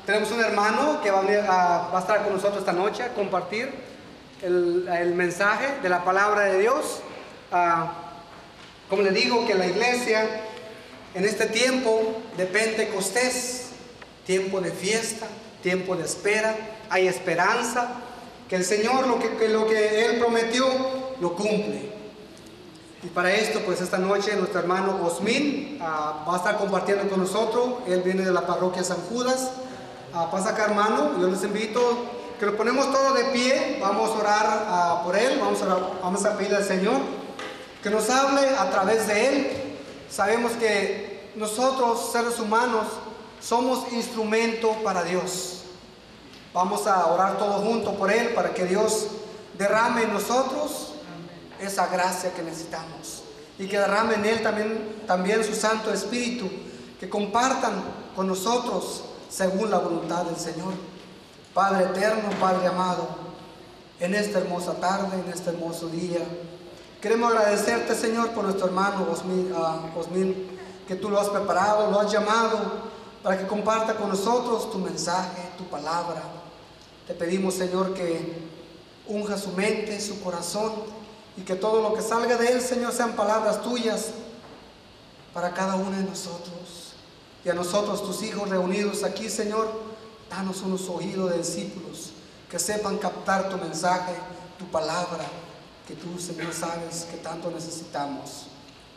tenemos un hermano que va a estar con nosotros esta noche a compartir el mensaje de la palabra de Dios. Como le digo, que la iglesia en este tiempo de Pentecostés, tiempo de fiesta, tiempo de espera, hay esperanza, que el Señor lo que Él prometió lo cumple. Y para esto, pues esta noche nuestro hermano Osmin va a estar compartiendo con nosotros. Él viene de la parroquia San Judas. Pasa acá, hermano, yo les invito que nos ponemos todos de pie, vamos a orar por él, vamos a pedirle al Señor que nos hable a través de él. Sabemos que nosotros, seres humanos, somos instrumento para Dios. Vamos a orar todos juntos por él, para que Dios derrame en nosotros esa gracia que necesitamos, y que derrame en él también su Santo Espíritu, que compartan con nosotros según la voluntad del Señor. Padre eterno, Padre amado, en esta hermosa tarde, en este hermoso día, queremos agradecerte, Señor, por nuestro hermano Osmin, que tú lo has preparado, lo has llamado para que comparta con nosotros tu mensaje, tu palabra. Te pedimos, Señor, que unja su mente, su corazón, y que todo lo que salga de él, Señor, sean palabras tuyas para cada uno de nosotros. Y a nosotros, tus hijos reunidos aquí, Señor, danos unos oídos de discípulos que sepan captar tu mensaje, tu palabra, que tú, Señor, sabes que tanto necesitamos.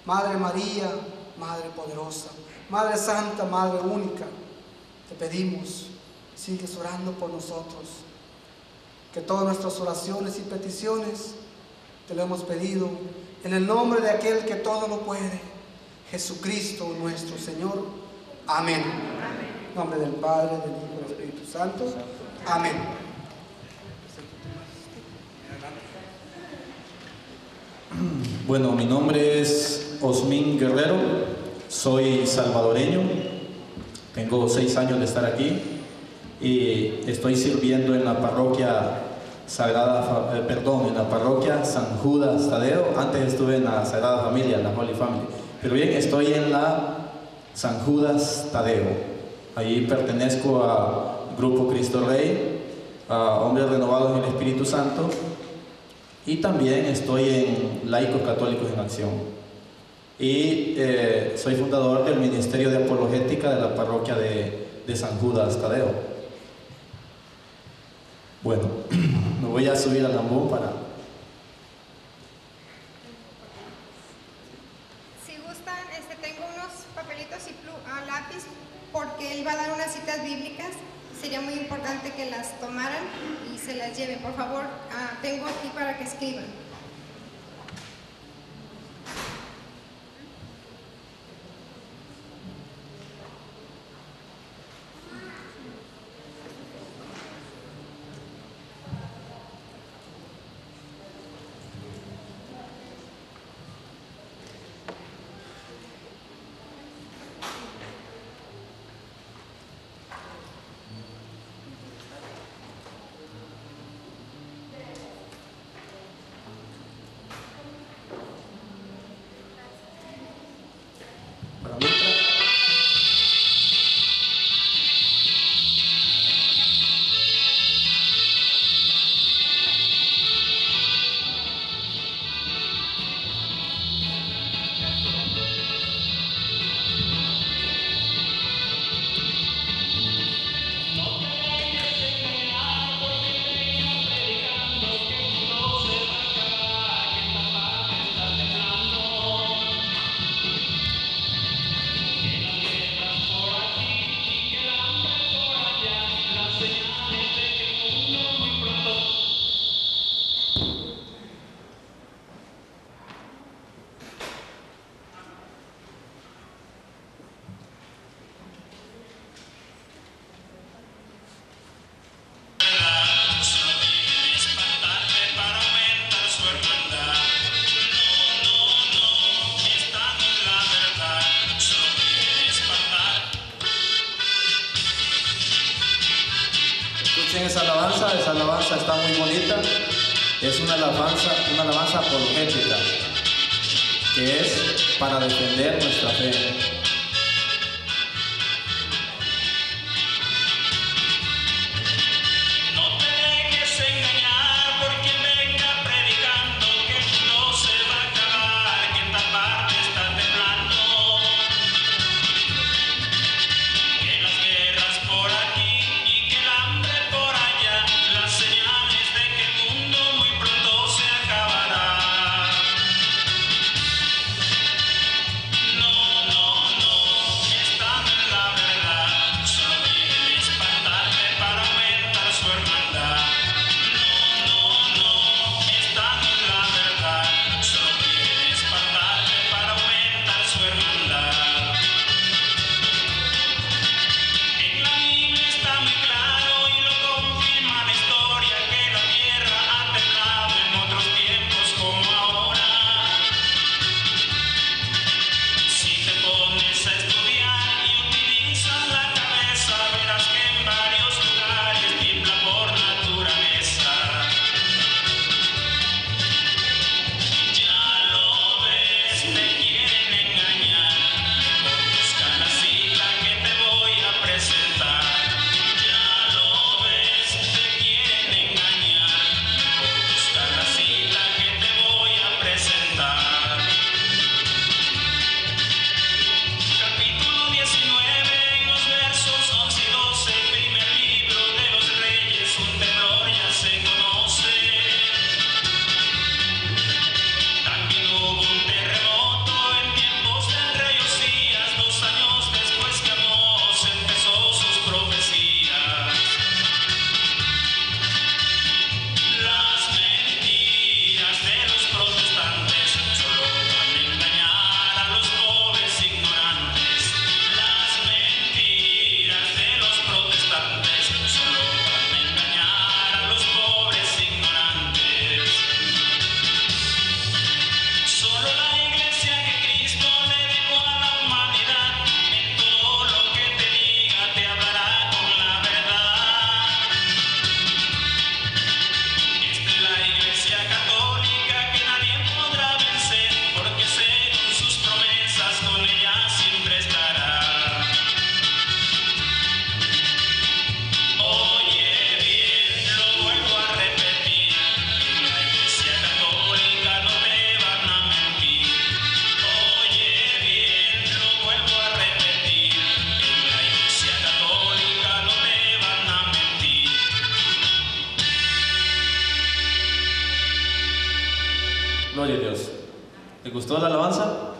Madre María, Madre poderosa, Madre Santa, Madre única, te pedimos, sigues orando por nosotros, que todas nuestras oraciones y peticiones te lo hemos pedido en el nombre de aquel que todo lo puede, Jesucristo nuestro Señor. Amén. En nombre del Padre, del Hijo y del Espíritu Santo. Amén. Bueno, mi nombre es Osmin Guerrero, soy salvadoreño, tengo 6 años de estar aquí y estoy sirviendo en la parroquia en la parroquia San Judas Tadeo. Antes estuve en la Sagrada Familia, en la Holy Family, pero bien, estoy en la San Judas Tadeo. Allí pertenezco al Grupo Cristo Rey, a Hombres Renovados en el Espíritu Santo, y también estoy en Laicos Católicos en Acción. Y soy fundador del Ministerio de Apologética de la parroquia de San Judas Tadeo. Bueno, me voy a subir al ambón para... Si gustan, tengo unos papelitos y lápiz, porque él va a dar unas citas bíblicas. Sería muy importante que las tomaran y se las lleven. Por favor, tengo aquí para que escriban. Esa alabanza está muy bonita. Es una alabanza apologética, que es para defender nuestra fe. Gloria a Dios. ¿Le gustó la alabanza?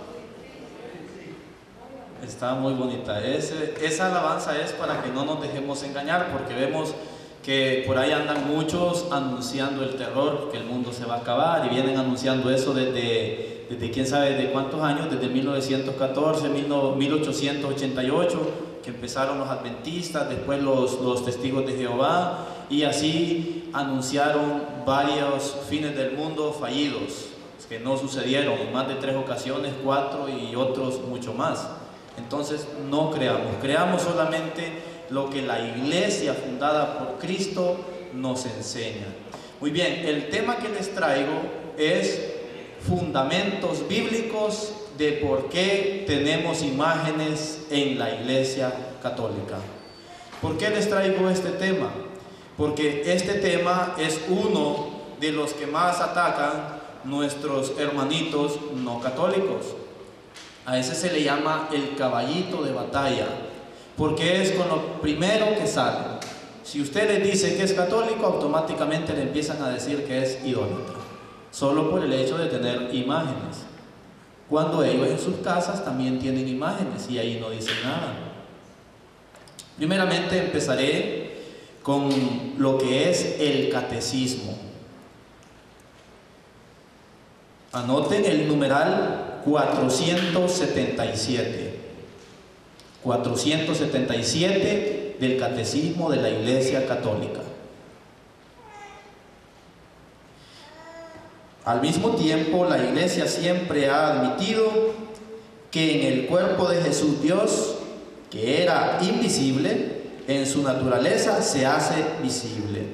Está muy bonita. Esa alabanza es para que no nos dejemos engañar, porque vemos que por ahí andan muchos anunciando el terror, que el mundo se va a acabar, y vienen anunciando eso desde quién sabe de cuántos años, desde 1914, 1888, que empezaron los adventistas, después los testigos de Jehová, y así anunciaron varios fines del mundo fallidos, que no sucedieron en más de 3 ocasiones, 4 y otros mucho más. Entonces no creamos solamente lo que la iglesia fundada por Cristo nos enseña. Muy bien, el tema que les traigo es fundamentos bíblicos de por qué tenemos imágenes en la iglesia católica. ¿Por qué les traigo este tema? Porque este tema es uno de los que más atacan nuestros hermanitos no católicos. A ese se le llama el caballito de batalla, porque es con lo primero que sale. Si usted le dice que es católico, automáticamente le empiezan a decir que es idólatra, solo por el hecho de tener imágenes, cuando ellos en sus casas también tienen imágenes y ahí no dicen nada. Primeramente empezaré con lo que es el catecismo. Anoten el numeral 477. 477 del Catecismo de la Iglesia Católica. Al mismo tiempo, la Iglesia siempre ha admitido que en el cuerpo de Jesús Dios, que era invisible, en su naturaleza se hace visible.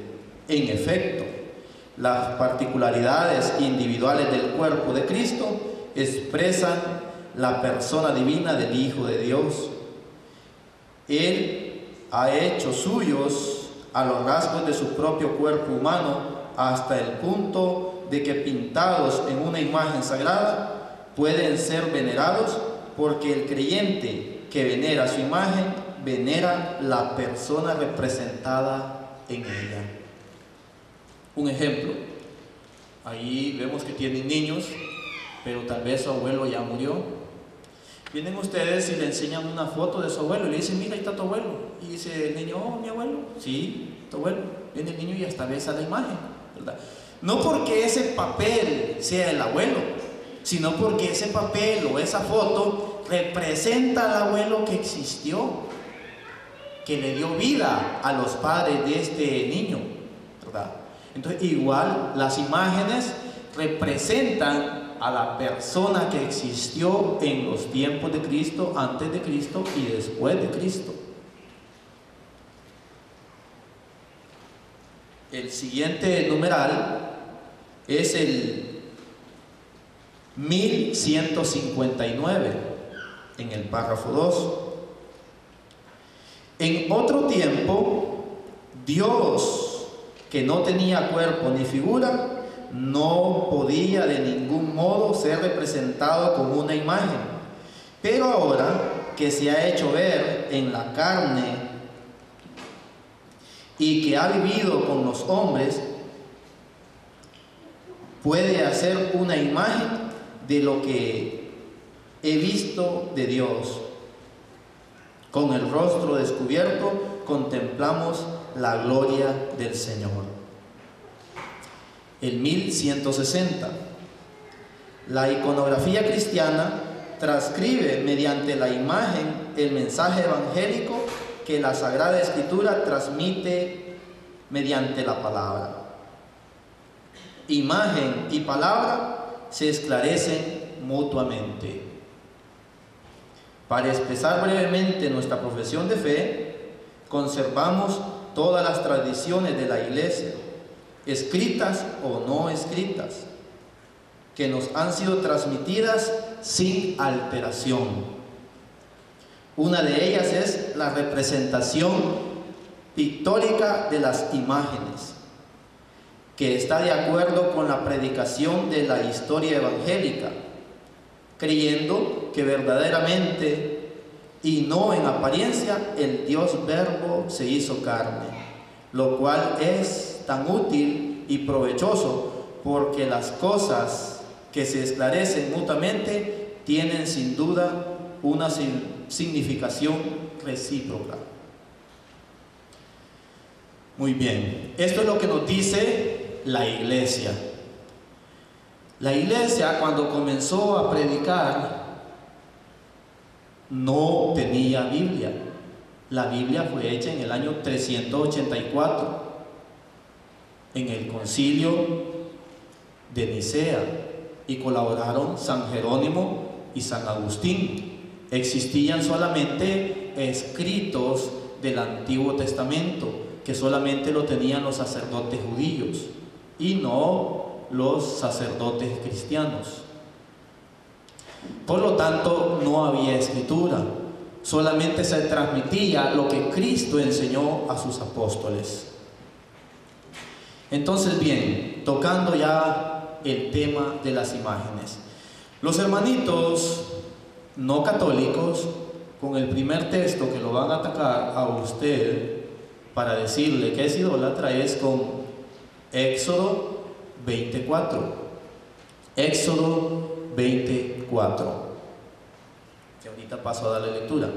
En efecto, las particularidades individuales del cuerpo de Cristo expresan la persona divina del Hijo de Dios. Él ha hecho suyos a los rasgos de su propio cuerpo humano hasta el punto de que pintados en una imagen sagrada pueden ser venerados, porque el creyente que venera su imagen venera la persona representada en ella. Un ejemplo, ahí vemos que tienen niños, pero tal vez su abuelo ya murió. Vienen ustedes y le enseñan una foto de su abuelo y le dicen: mira, ahí está tu abuelo. Y dice el niño: oh, mi abuelo. Sí, tu abuelo. Viene el niño y hasta besa la imagen, ¿verdad? No porque ese papel sea el abuelo, sino porque ese papel o esa foto representa al abuelo que existió, que le dio vida a los padres de este niño, ¿verdad? Entonces, igual las imágenes representan a la persona que existió en los tiempos de Cristo, antes de Cristo y después de Cristo. El siguiente numeral es el 1159, en el párrafo 2. En otro tiempo, Dios, que no tenía cuerpo ni figura, no podía de ningún modo ser representado con una imagen. Pero ahora que se ha hecho ver en la carne y que ha vivido con los hombres, puede hacer una imagen de lo que he visto de Dios. Con el rostro descubierto contemplamos la gloria del Señor. El 1160. La iconografía cristiana transcribe mediante la imagen el mensaje evangélico que la Sagrada Escritura transmite mediante la palabra. Imagen y palabra se esclarecen mutuamente. Para expresar brevemente nuestra profesión de fe, conservamos todas las tradiciones de la Iglesia, escritas o no escritas, que nos han sido transmitidas sin alteración. Una de ellas es la representación pictórica de las imágenes, que está de acuerdo con la predicación de la historia evangélica, creyendo que verdaderamente y no en apariencia el Dios Verbo se hizo carne, lo cual es tan útil y provechoso, porque las cosas que se esclarecen mutuamente tienen sin duda una significación recíproca. Muy bien, esto es lo que nos dice la iglesia. La iglesia, cuando comenzó a predicar, no tenía Biblia. La Biblia fue hecha en el año 384 en el concilio de Nicea, y colaboraron San Jerónimo y San Agustín. Existían solamente escritos del Antiguo Testamento, que solamente lo tenían los sacerdotes judíos y no los sacerdotes cristianos. Por lo tanto, no había escritura, solamente se transmitía lo que Cristo enseñó a sus apóstoles. Entonces, bien, tocando ya el tema de las imágenes, los hermanitos no católicos, con el primer texto que lo van a atacar a usted para decirle que es idólatra, es con Éxodo 24. Éxodo 24, que ahorita paso a darle lectura.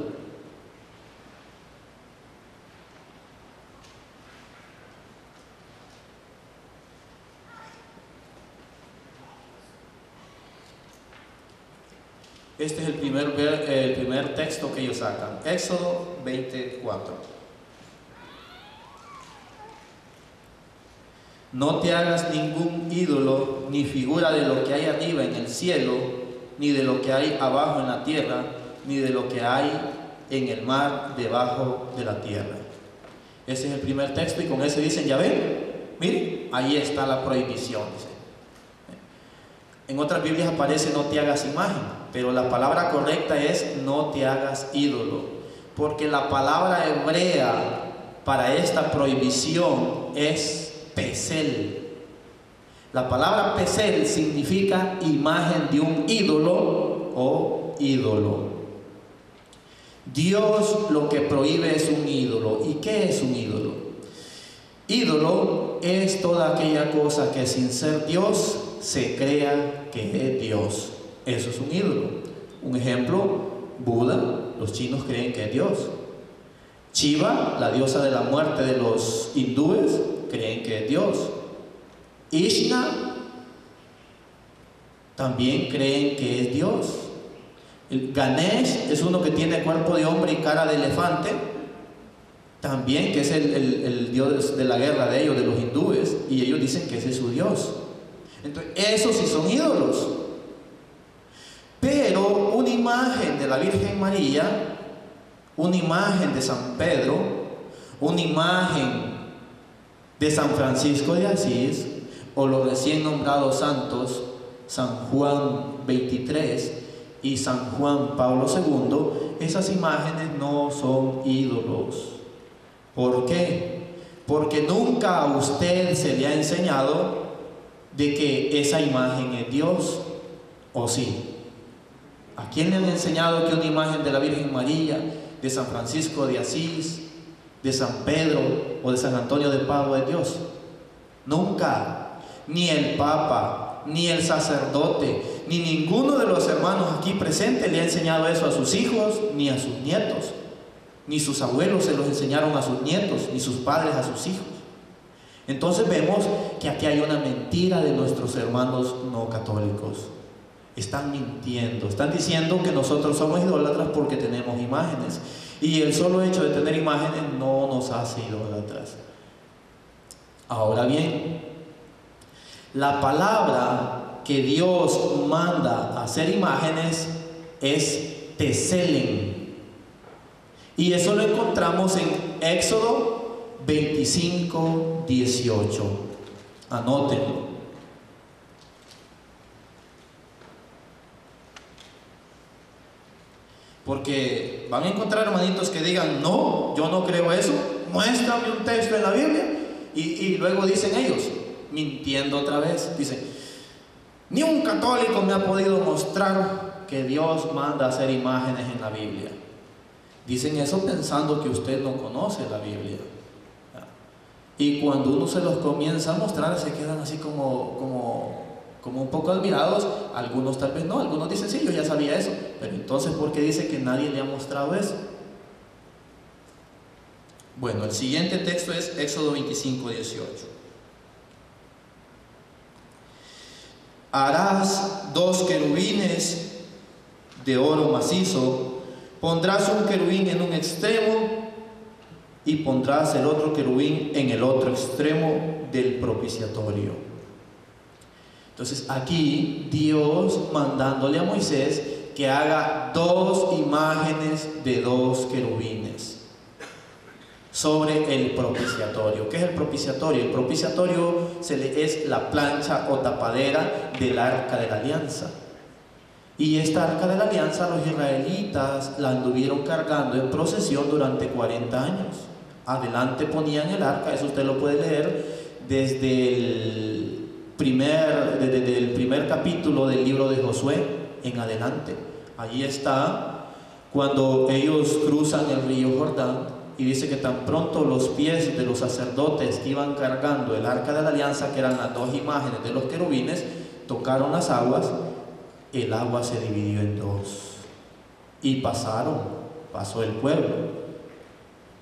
Este es el primer texto que ellos sacan, Éxodo 24. No te hagas ningún ídolo ni figura de lo que hay arriba en el cielo, ni de lo que hay abajo en la tierra, ni de lo que hay en el mar debajo de la tierra. Ese es el primer texto, y con ese dicen, ya ven, miren, ahí está la prohibición, dice. En otras Biblias aparece no te hagas imagen, pero la palabra correcta es no te hagas ídolo, porque la palabra hebrea para esta prohibición es pesel. La palabra pesel significa imagen de un ídolo o ídolo. Dios lo que prohíbe es un ídolo. ¿Y qué es un ídolo? Ídolo es toda aquella cosa que sin ser Dios se crea que es Dios. Eso es un ídolo. Un ejemplo, Buda, los chinos creen que es Dios. Shiva, la diosa de la muerte de los hindúes, creen que es Dios. Ishna, también creen que es Dios. El Ganesh es uno que tiene cuerpo de hombre y cara de elefante, también, que es el dios de la guerra de ellos, de los hindúes, y ellos dicen que ese es su Dios. Entonces, esos sí son ídolos. Pero una imagen de la Virgen María, una imagen de San Pedro, una imagen de San Francisco de Asís, o los recién nombrados santos San Juan 23 y San Juan Pablo II, esas imágenes no son ídolos. ¿Por qué? Porque nunca a usted se le ha enseñado de que esa imagen es Dios, ¿o sí? ¿A quién le han enseñado que una imagen de la Virgen María, de San Francisco de Asís, de San Pedro o de San Antonio de Padua es Dios? Nunca. Ni el Papa, ni el sacerdote, ni ninguno de los hermanos aquí presentes le ha enseñado eso a sus hijos, ni a sus nietos. Ni sus abuelos se los enseñaron a sus nietos, ni sus padres a sus hijos. Entonces vemos que aquí hay una mentira de nuestros hermanos no católicos. Están mintiendo, están diciendo que nosotros somos idólatras porque tenemos imágenes, y el solo hecho de tener imágenes no nos hace idólatras. Ahora bien, la palabra que Dios manda a hacer imágenes es teselen, y eso lo encontramos en Éxodo 25, 18. Anótenlo. Porque van a encontrar hermanitos que digan, no, yo no creo eso, muéstrame un texto en la Biblia, y luego dicen ellos, mintiendo otra vez, dicen, ni un católico me ha podido mostrar que Dios manda a hacer imágenes en la Biblia. Dicen eso pensando que usted no conoce la Biblia, y cuando uno se los comienza a mostrar, se quedan así como como un poco admirados. Algunos tal vez no, algunos dicen sí, yo ya sabía eso, pero entonces ¿por qué dice que nadie le ha mostrado eso? Bueno, el siguiente texto es Éxodo 25:18. Harás 2 querubines de oro macizo, pondrás un querubín en un extremo y pondrás el otro querubín en el otro extremo del propiciatorio. Entonces aquí Dios mandándole a Moisés que haga 2 imágenes de 2 querubines sobre el propiciatorio. ¿Qué es el propiciatorio? El propiciatorio es la plancha o tapadera del arca de la alianza. Y esta arca de la alianza los israelitas la anduvieron cargando en procesión durante 40 años. Adelante ponían el arca, eso usted lo puede leer desde el primer capítulo del libro de Josué en adelante. Allí está cuando ellos cruzan el río Jordán. Y dice que tan pronto los pies de los sacerdotes que iban cargando el arca de la alianza, que eran las 2 imágenes de los querubines, tocaron las aguas, el agua se dividió en 2 y pasó el pueblo.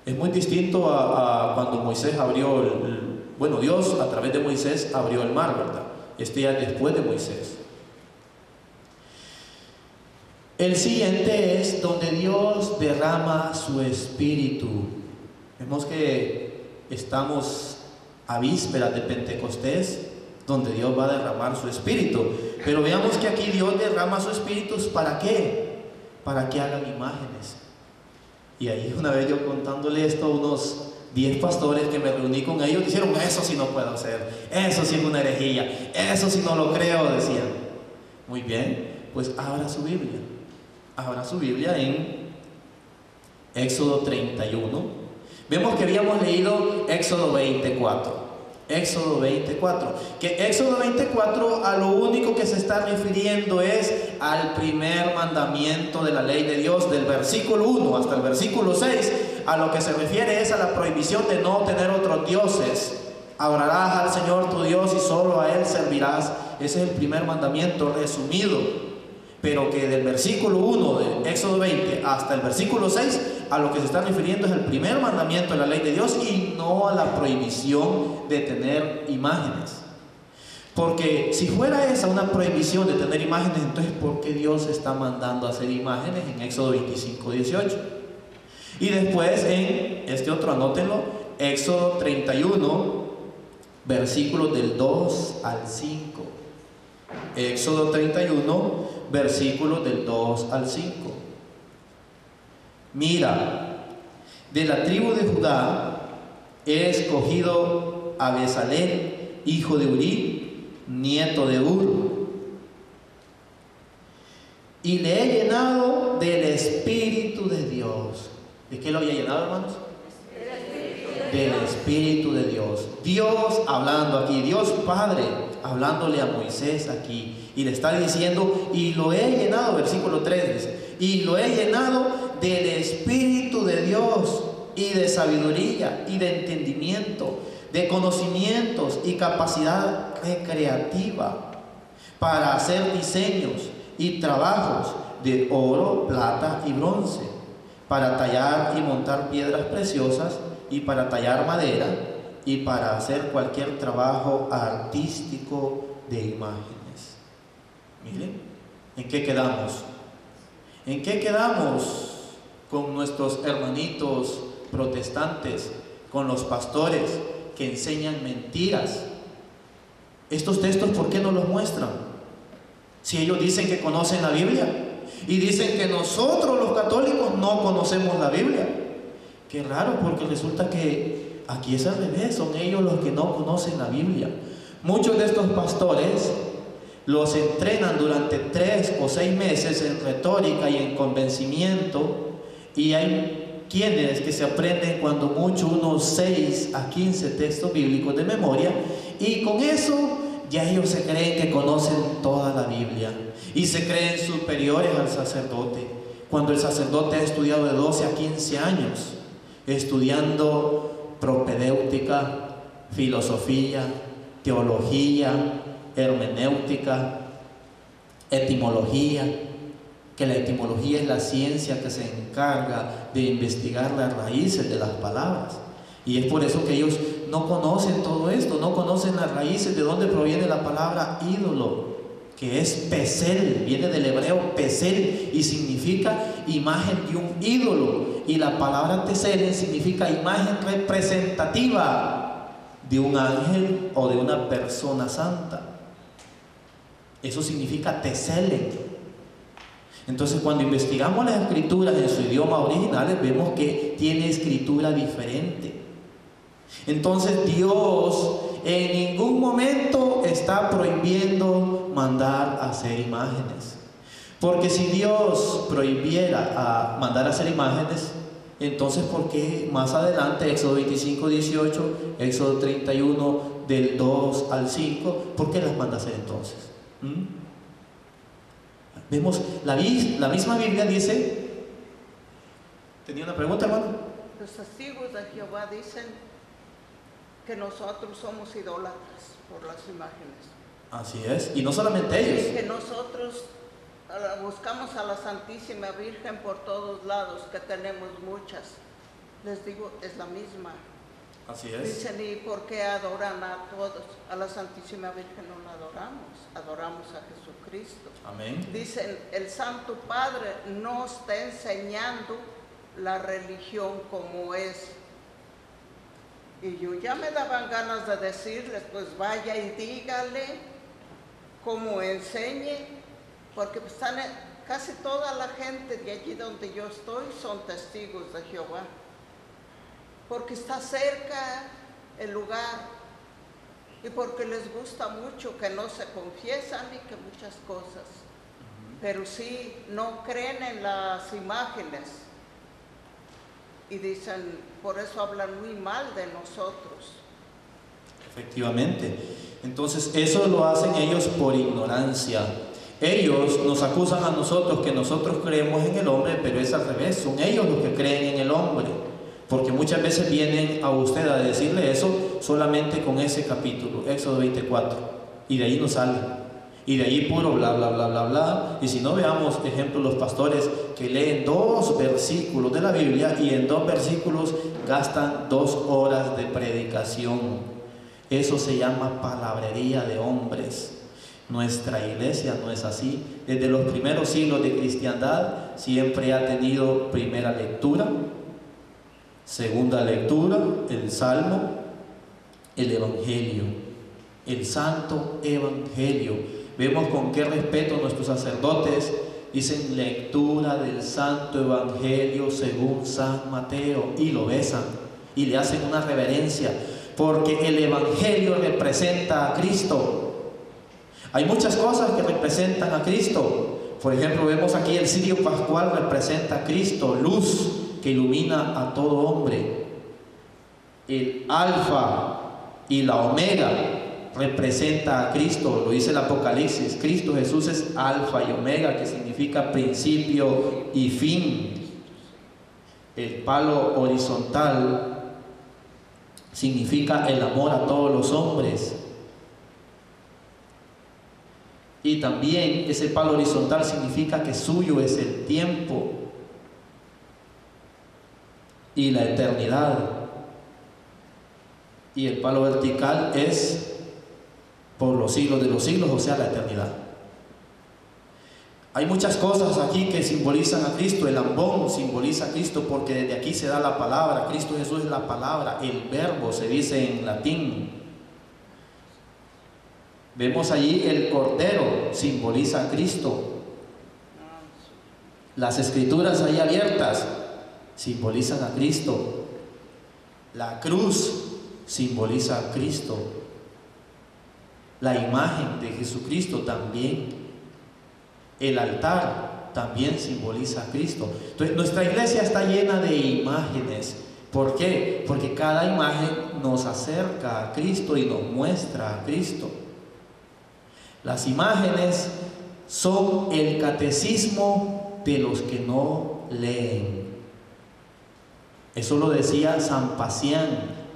Es muy distinto a cuando Moisés abrió Dios a través de Moisés abrió el mar, ¿verdad? Ya después de Moisés. El siguiente es donde Dios derrama su espíritu. Vemos que estamos a vísperas de Pentecostés, donde Dios va a derramar su espíritu. Pero veamos que aquí Dios derrama su espíritu. ¿Para qué? Para que hagan imágenes. Y ahí una vez yo contándole esto a unos 10 pastores que me reuní con ellos, dijeron: eso sí no puedo hacer, eso sí es una herejía, eso sí no lo creo, decían. Muy bien, pues abra su Biblia. Abra su Biblia en Éxodo 31. Vemos que habíamos leído Éxodo 24. Éxodo 24. Que Éxodo 24 a lo único que se está refiriendo es al primer mandamiento de la ley de Dios, del versículo 1 hasta el versículo 6. A lo que se refiere es a la prohibición de no tener otros dioses. Adorarás al Señor tu Dios y solo a Él servirás. Ese es el primer mandamiento resumido. Pero que del versículo 1 de Éxodo 20 hasta el versículo 6, a lo que se está refiriendo es el primer mandamiento de la ley de Dios y no a la prohibición de tener imágenes. Porque si fuera esa una prohibición de tener imágenes, entonces ¿por qué Dios está mandando a hacer imágenes en Éxodo 25:18? Y después en este otro, anótenlo, Éxodo 31, versículos del 2 al 5. Éxodo 31, versículos del 2 al 5. Mira, de la tribu de Judá he escogido a Besaleel, hijo de Uri, nieto de Ur, y le he llenado del Espíritu de Dios. ¿De qué lo había llenado, hermanos? Del Espíritu de Dios. Dios hablando aquí, Dios Padre hablándole a Moisés aquí, y le está diciendo: y lo he llenado, versículo 3 dice, y lo he llenado del Espíritu de Dios y de sabiduría y de entendimiento, de conocimientos y capacidad recreativa para hacer diseños y trabajos de oro, plata y bronce, para tallar y montar piedras preciosas y para tallar madera y para hacer cualquier trabajo artístico de imágenes. Miren, ¿en qué quedamos? ¿En qué quedamos con nuestros hermanitos protestantes, con los pastores que enseñan mentiras? Estos textos, ¿por qué no los muestran? Si ellos dicen que conocen la Biblia y dicen que nosotros los católicos no conocemos la Biblia. Qué raro, porque resulta que aquí es al revés, son ellos los que no conocen la Biblia. Muchos de estos pastores los entrenan durante 3 o 6 meses en retórica y en convencimiento, y hay quienes que se aprenden cuando mucho unos 6 a 15 textos bíblicos de memoria, y con eso ya ellos se creen que conocen toda la Biblia y se creen superiores al sacerdote, cuando el sacerdote ha estudiado de 12 a 15 años estudiando propedéutica, filosofía, teología, hermenéutica, etimología, que la etimología es la ciencia que se encarga de investigar las raíces de las palabras. Y es por eso que ellos no conocen todo esto, no conocen las raíces de dónde proviene la palabra ídolo, que es pesel, viene del hebreo pesel y significa imagen de un ídolo. Y la palabra teselen significa imagen representativa de un ángel o de una persona santa. Eso significa teselen. Entonces, cuando investigamos las escrituras en su idioma original, vemos que tiene escritura diferente. Entonces, Dios en ningún momento está prohibiendo mandar a hacer imágenes. Porque si Dios prohibiera a mandar a hacer imágenes, entonces ¿por qué más adelante, Éxodo 25, 18, Éxodo 31, del 2 al 5, ¿por qué las manda a hacer entonces? Vemos, la misma Biblia dice... ¿Tenía una pregunta, hermano? Los testigos de Jehová dicen que nosotros somos idólatras por las imágenes. Así es, y no solamente ellos. Y que nosotros buscamos a la Santísima Virgen por todos lados, que tenemos muchas. Les digo, es la misma. Así es. Dicen, ¿y por qué adoran a todos? A la Santísima Virgen no la adoramos a Jesucristo. Amén. Dicen, el Santo Padre no está enseñando la religión como es. Y yo ya me daban ganas de decirles, pues vaya y dígale cómo enseñe, porque pues casi toda la gente de allí donde yo estoy son testigos de Jehová, porque está cerca el lugar y porque les gusta mucho que no se confiesan y que muchas cosas, pero sí no creen en las imágenes. Y dicen, por eso hablan muy mal de nosotros. Efectivamente. Entonces, eso lo hacen ellos por ignorancia. Ellos nos acusan a nosotros que nosotros creemos en el hombre, pero es al revés. Son ellos los que creen en el hombre. Porque muchas veces vienen a usted a decirle eso solamente con ese capítulo, Éxodo 24. Y de ahí no sale. Y de ahí puro bla, bla, bla, bla, bla. Y si no, veamos, ejemplo, los pastores que leen 2 versículos de la Biblia y en 2 versículos gastan 2 horas de predicación. Eso se llama palabrería de hombres. Nuestra iglesia no es así. Desde los primeros siglos de cristiandad siempre ha tenido primera lectura, segunda lectura, el Salmo, el Evangelio, el Santo Evangelio. Vemos con qué respeto nuestros sacerdotes dicen lectura del Santo Evangelio según San Mateo y lo besan y le hacen una reverencia porque el Evangelio representa a Cristo. Hay muchas cosas que representan a Cristo. Por ejemplo, vemos aquí el cirio pascual representa a Cristo, luz que ilumina a todo hombre. El alfa y la omega representa a Cristo, lo dice el Apocalipsis. Cristo Jesús es alfa y omega, que significa principio y fin. El palo horizontal significa el amor a todos los hombres. Y también ese palo horizontal significa que suyo es el tiempo y la eternidad. Y el palo vertical es por los siglos de los siglos, o sea, la eternidad. Hay muchas cosas aquí que simbolizan a Cristo. El ambón simboliza a Cristo porque desde aquí se da la palabra. Cristo Jesús es la palabra, el verbo se dice en latín. Vemos allí el cordero, simboliza a Cristo. Las escrituras ahí abiertas simbolizan a Cristo. La cruz simboliza a Cristo. La imagen de Jesucristo también. El altar también simboliza a Cristo. Entonces, nuestra iglesia está llena de imágenes. ¿Por qué? Porque cada imagen nos acerca a Cristo y nos muestra a Cristo. Las imágenes son el catecismo de los que no leen. Eso lo decía San Pacián,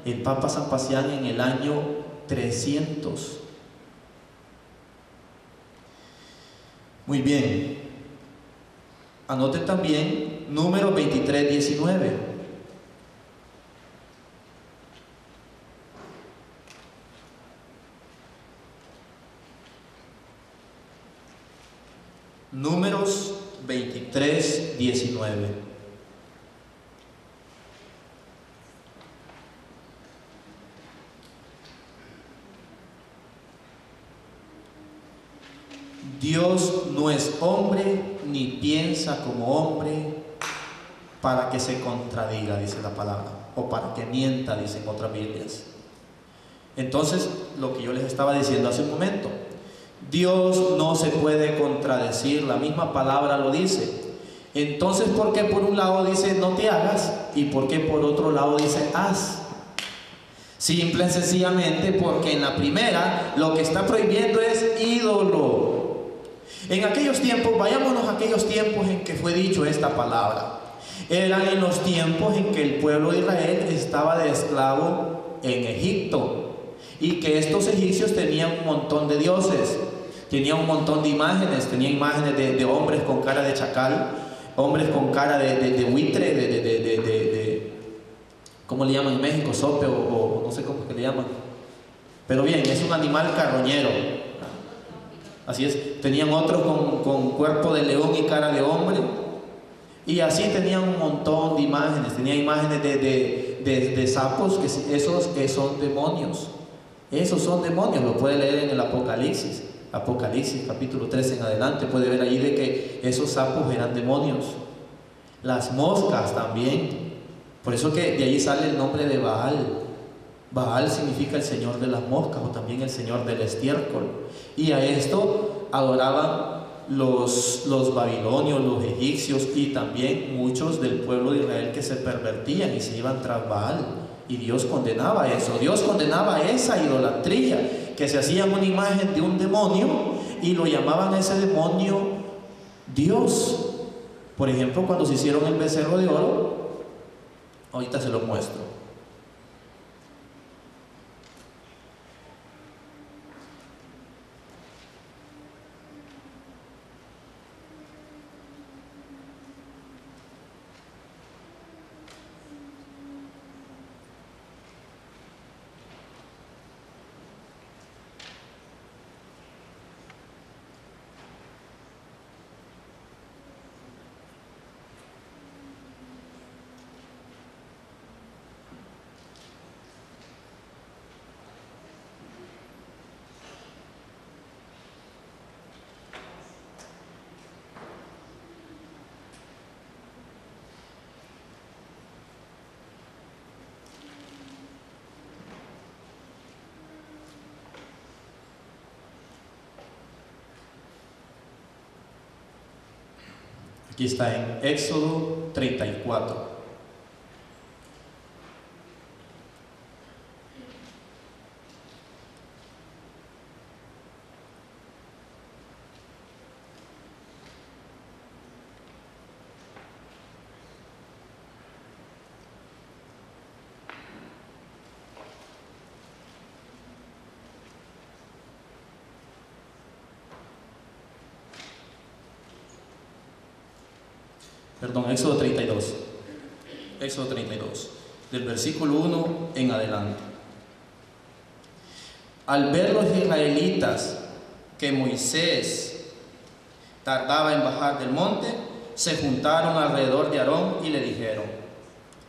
el Papa San Pacián, en el año 300. Muy bien. Anoten también Números 23:19. Números 23:19. Dios no es hombre ni piensa como hombre para que se contradiga, dice la palabra, o para que mienta, dicen otras Biblias. Entonces, lo que yo les estaba diciendo hace un momento, Dios no se puede contradecir, la misma palabra lo dice. Entonces, ¿por qué por un lado dice no te hagas y por qué por otro lado dice haz? Simple y sencillamente porque en la primera lo que está prohibiendo es ídolo. En aquellos tiempos, vayámonos a aquellos tiempos en que fue dicho esta palabra. Eran en los tiempos en que el pueblo de Israel estaba de esclavo en Egipto y que estos egipcios tenían un montón de dioses, tenían un montón de imágenes, tenían imágenes de hombres con cara de chacal, hombres con cara de buitre, ¿cómo le llaman en México? Sope o no sé cómo que le llaman. Pero bien, es un animal carroñero. Así es, tenían otros con cuerpo de león y cara de hombre. Y así tenían un montón de imágenes. Tenían imágenes de sapos, que esos son demonios. Esos son demonios, lo puede leer en el Apocalipsis. Apocalipsis capítulo 3 en adelante, puede ver ahí de que esos sapos eran demonios. Las moscas también. Por eso que de ahí sale el nombre de Baal. Baal significa el señor de las moscas o también el señor del estiércol. Y a esto adoraban los babilonios, los egipcios y también muchos del pueblo de Israel que se pervertían y se iban tras Baal. Y Dios condenaba eso. Dios condenaba esa idolatría, que se hacían una imagen de un demonio y lo llamaban a ese demonio Dios. Por ejemplo, cuando se hicieron el becerro de oro, ahorita se lo muestro. Aquí está en Éxodo 34. Perdón, Éxodo 32. Éxodo 32, del versículo 1 en adelante. Al ver los israelitas que Moisés tardaba en bajar del monte, se juntaron alrededor de Aarón y le dijeron: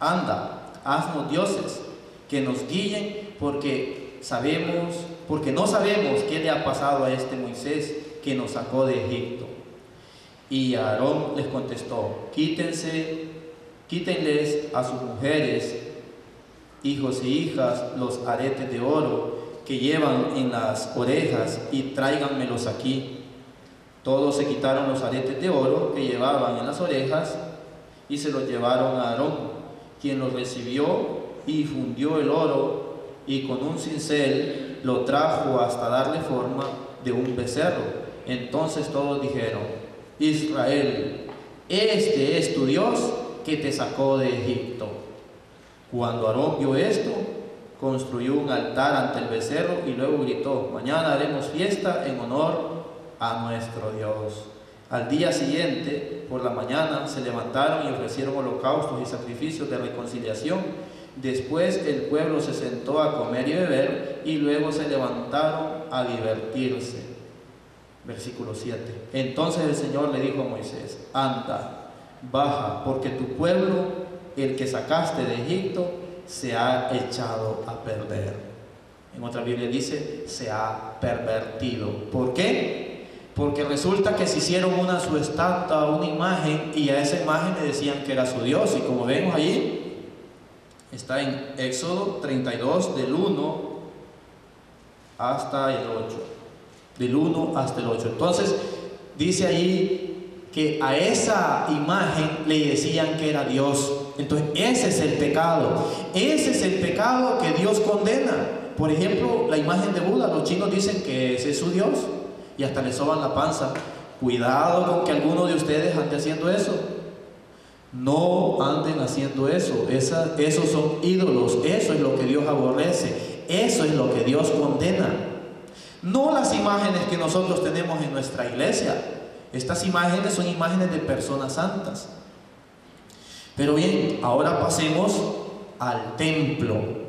anda, haznos dioses que nos guíen, porque no sabemos qué le ha pasado a este Moisés que nos sacó de Egipto. Y Aarón les contestó: quítenles a sus mujeres, hijos y hijas, los aretes de oro que llevan en las orejas y tráiganmelos aquí. Todos se quitaron los aretes de oro que llevaban en las orejas y se los llevaron a Aarón, quien los recibió y fundió el oro y con un cincel lo trajo hasta darle forma de un becerro. Entonces todos dijeron: Israel, este es tu Dios que te sacó de Egipto. Cuando Aarón vio esto, construyó un altar ante el becerro y luego gritó: mañana haremos fiesta en honor a nuestro Dios. Al día siguiente, por la mañana, se levantaron y ofrecieron holocaustos y sacrificios de reconciliación. Después el pueblo se sentó a comer y beber, y luego se levantaron a divertirse. Versículo 7. Entonces el Señor le dijo a Moisés: anda, baja, porque tu pueblo, el que sacaste de Egipto, se ha echado a perder. En otra Biblia dice, se ha pervertido. ¿Por qué? Porque resulta que se hicieron su estatua, una imagen, y a esa imagen le decían que era su Dios. Y como vemos allí, está en Éxodo 32, del 1 hasta el 8. Del 1 hasta el 8. Entonces, dice ahí que a esa imagen le decían que era Dios. Entonces, ese es el pecado. Ese es el pecado que Dios condena. Por ejemplo, la imagen de Buda. Los chinos dicen que ese es su Dios y hasta le soban la panza. Cuidado con que alguno de ustedes ande haciendo eso. No anden haciendo eso. Esos son ídolos. Eso es lo que Dios aborrece. Eso es lo que Dios condena. No las imágenes que nosotros tenemos en nuestra iglesia. Estas imágenes son imágenes de personas santas. Pero bien, ahora pasemos al templo.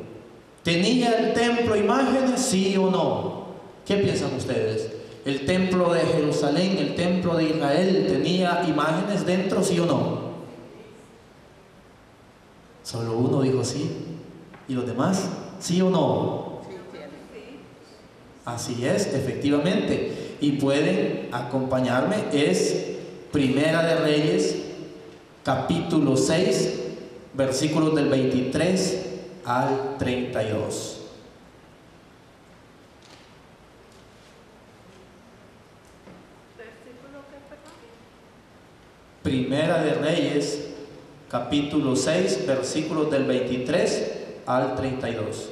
¿Tenía el templo imágenes, sí o no? ¿Qué piensan ustedes? ¿El templo de Jerusalén, el templo de Israel, tenía imágenes dentro, sí o no? Solo uno dijo sí. ¿Y los demás? ¿Sí o no? Así es, efectivamente. Y pueden acompañarme. Es Primera de Reyes, capítulo 6, versículos del 23 al 32. Primera de Reyes, capítulo 6, versículos del 23 al 32.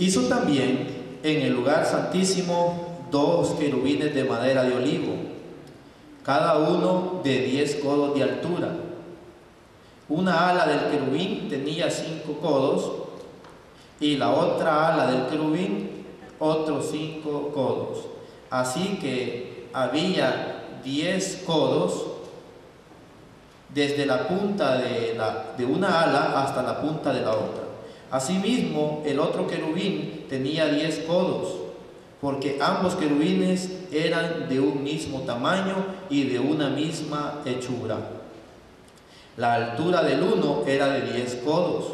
Hizo también en el lugar santísimo 2 querubines de madera de olivo, cada uno de 10 codos de altura. Una ala del querubín tenía 5 codos y la otra ala del querubín otros 5 codos. Así que había 10 codos desde la punta de una ala hasta la punta de la otra. Asimismo, el otro querubín tenía 10 codos, porque ambos querubines eran de un mismo tamaño y de una misma hechura. La altura del uno era de 10 codos,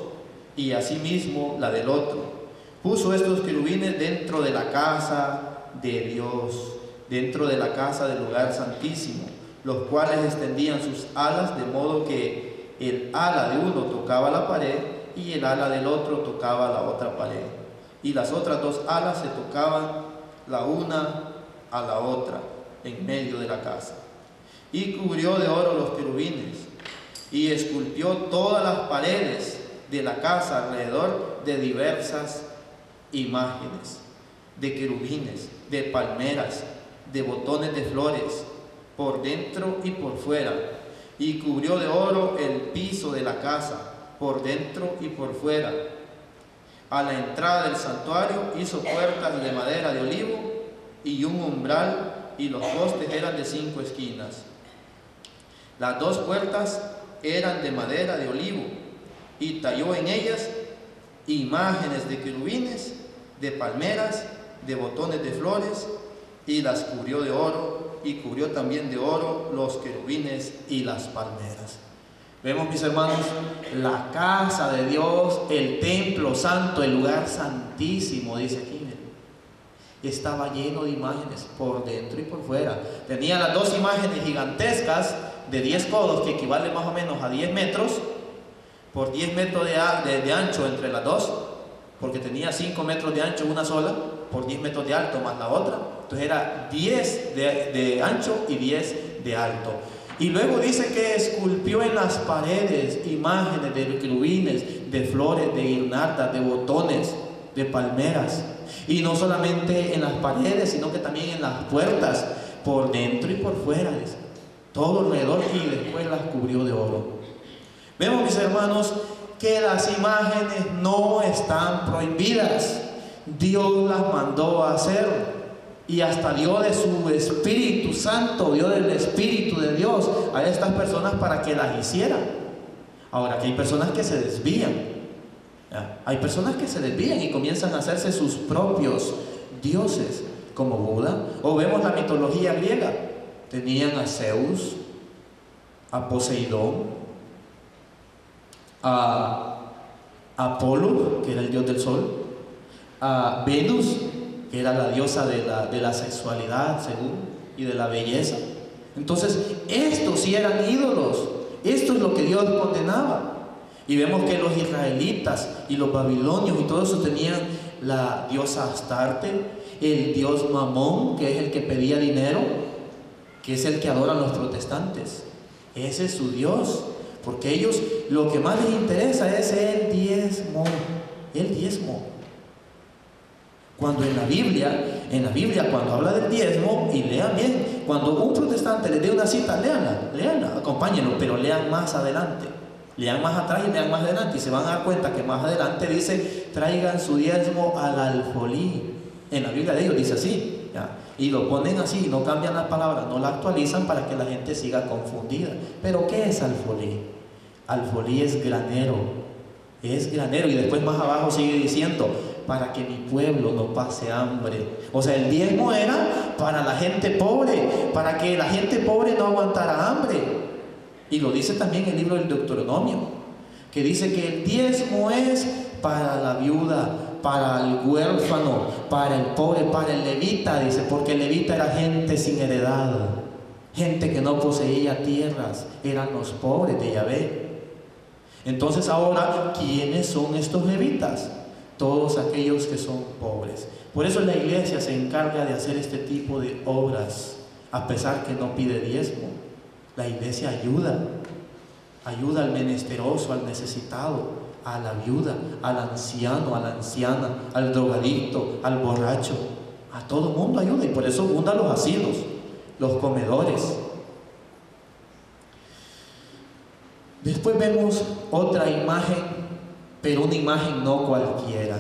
y asimismo la del otro. Puso estos querubines dentro de la casa de Dios, dentro de la casa del lugar santísimo, los cuales extendían sus alas de modo que el ala de uno tocaba la pared y el ala del otro tocaba la otra pared, y las otras 2 alas se tocaban la una a la otra en medio de la casa. Y cubrió de oro los querubines y esculpió todas las paredes de la casa alrededor de diversas imágenes de querubines, de palmeras, de botones de flores por dentro y por fuera, y cubrió de oro el piso de la casa por dentro y por fuera. A la entrada del santuario hizo puertas de madera de olivo y un umbral, y los postes eran de 5 esquinas. Las 2 puertas eran de madera de olivo, y talló en ellas imágenes de querubines, de palmeras, de botones de flores, y las cubrió de oro, y cubrió también de oro los querubines y las palmeras. Vemos, mis hermanos, la casa de Dios, el templo santo, el lugar santísimo, dice aquí, estaba lleno de imágenes por dentro y por fuera. Tenía las 2 imágenes gigantescas de 10 codos, que equivale más o menos a 10 metros, por 10 metros de ancho entre las 2, porque tenía 5 metros de ancho una sola, por 10 metros de alto más la otra. Entonces era 10 de ancho y 10 de alto. Y luego dice que esculpió en las paredes imágenes de querubines, de flores, de guirnaldas, de botones, de palmeras. Y no solamente en las paredes, sino que también en las puertas, por dentro y por fuera, dice, todo alrededor, y después las cubrió de oro. Vemos, mis hermanos, que las imágenes no están prohibidas. Dios las mandó a hacer. Y hasta dio de su Espíritu Santo, dio del Espíritu de Dios a estas personas para que las hicieran. Ahora, que hay personas que se desvían. ¿Ya? Hay personas que se desvían y comienzan a hacerse sus propios dioses, como Buda. O vemos la mitología griega. Tenían a Zeus, a Poseidón, a Apolo, que era el dios del sol, a Venus, que era la diosa de la sexualidad, según, y de la belleza. Entonces, estos sí eran ídolos. Esto es lo que Dios condenaba. Y vemos que los israelitas y los babilonios y todo eso tenían la diosa Astarte, el dios Mamón, que es el que pedía dinero, que es el que adoran los protestantes. Ese es su dios, porque ellos lo que más les interesa es el diezmo. El diezmo. Cuando en la Biblia cuando habla del diezmo, y lean bien, cuando un protestante les dé una cita, léanla, acompáñenlo, pero lean más adelante, lean más atrás y lean más adelante, y se van a dar cuenta que más adelante dice, traigan su diezmo al alfolí. En la Biblia de ellos dice así, ¿ya? Y lo ponen así, no cambian la palabra, no la actualizan para que la gente siga confundida. Pero ¿qué es alfolí? Alfolí es granero, y después más abajo sigue diciendo, para que mi pueblo no pase hambre. O sea, el diezmo era para la gente pobre, para que la gente pobre no aguantara hambre. Y lo dice también el libro del Deuteronomio, que dice que el diezmo es para la viuda, para el huérfano, para el pobre, para el levita, dice, porque el levita era gente sin heredad, gente que no poseía tierras, eran los pobres de Yahvé. Entonces ahora, ¿quiénes son estos levitas? Todos aquellos que son pobres. Por eso la iglesia se encarga de hacer este tipo de obras, a pesar que no pide diezmo. La iglesia ayuda al menesteroso, al necesitado, a la viuda, al anciano, a la anciana, al drogadicto, al borracho. A todo mundo ayuda, y por eso funda los asilos, los comedores. Después vemos otra imagen, pero una imagen no cualquiera.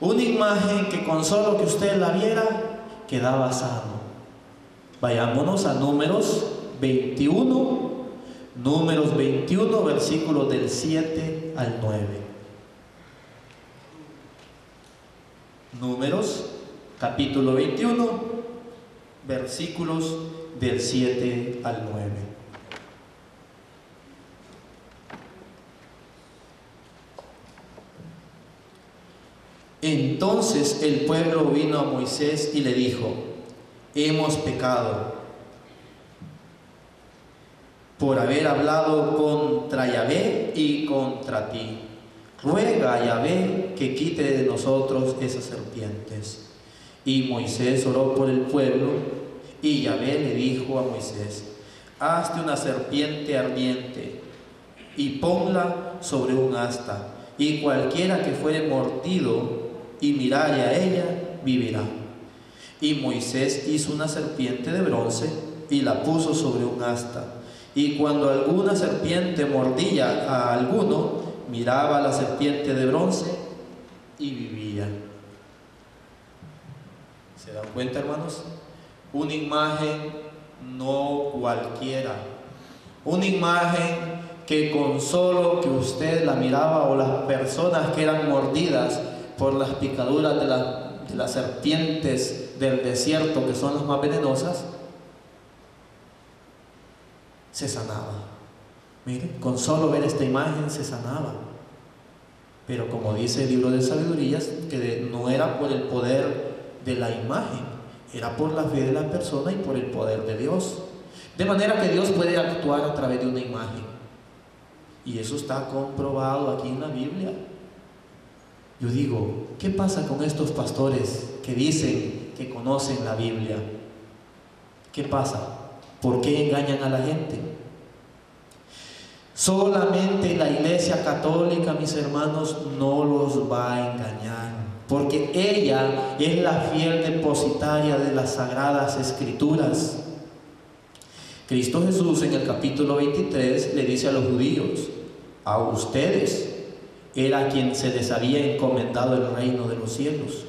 Una imagen que con solo que usted la viera, quedaba sano. Vayámonos a Números 21, versículos del 7 al 9. Números, capítulo 21, versículos del 7 al 9. Entonces el pueblo vino a Moisés y le dijo: hemos pecado por haber hablado contra Yahvé y contra ti. Ruega a Yahvé que quite de nosotros esas serpientes. Y Moisés oró por el pueblo, y Yahvé le dijo a Moisés: hazte una serpiente ardiente y ponla sobre un asta, y cualquiera que fuere mordido y mirare a ella, vivirá. Y Moisés hizo una serpiente de bronce y la puso sobre un asta. Y cuando alguna serpiente mordía a alguno, miraba a la serpiente de bronce y vivía. ¿Se dan cuenta, hermanos? Una imagen no cualquiera. Una imagen que con solo que usted la miraba, o las personas que eran mordidas por las picaduras de las serpientes del desierto, que son las más venenosas, se sanaba. Mire, con solo ver esta imagen se sanaba. Pero como dice el libro de Sabidurías, que no era por el poder de la imagen, era por la fe de la persona y por el poder de Dios. De manera que Dios puede actuar a través de una imagen, y eso está comprobado aquí en la Biblia. Yo digo, ¿qué pasa con estos pastores que dicen que conocen la Biblia? ¿Qué pasa? ¿Por qué engañan a la gente? Solamente la Iglesia Católica, mis hermanos, no los va a engañar, porque ella es la fiel depositaria de las Sagradas Escrituras. Cristo Jesús en el capítulo 23 le dice a los judíos: a ustedes era quien se les había encomendado el reino de los cielos,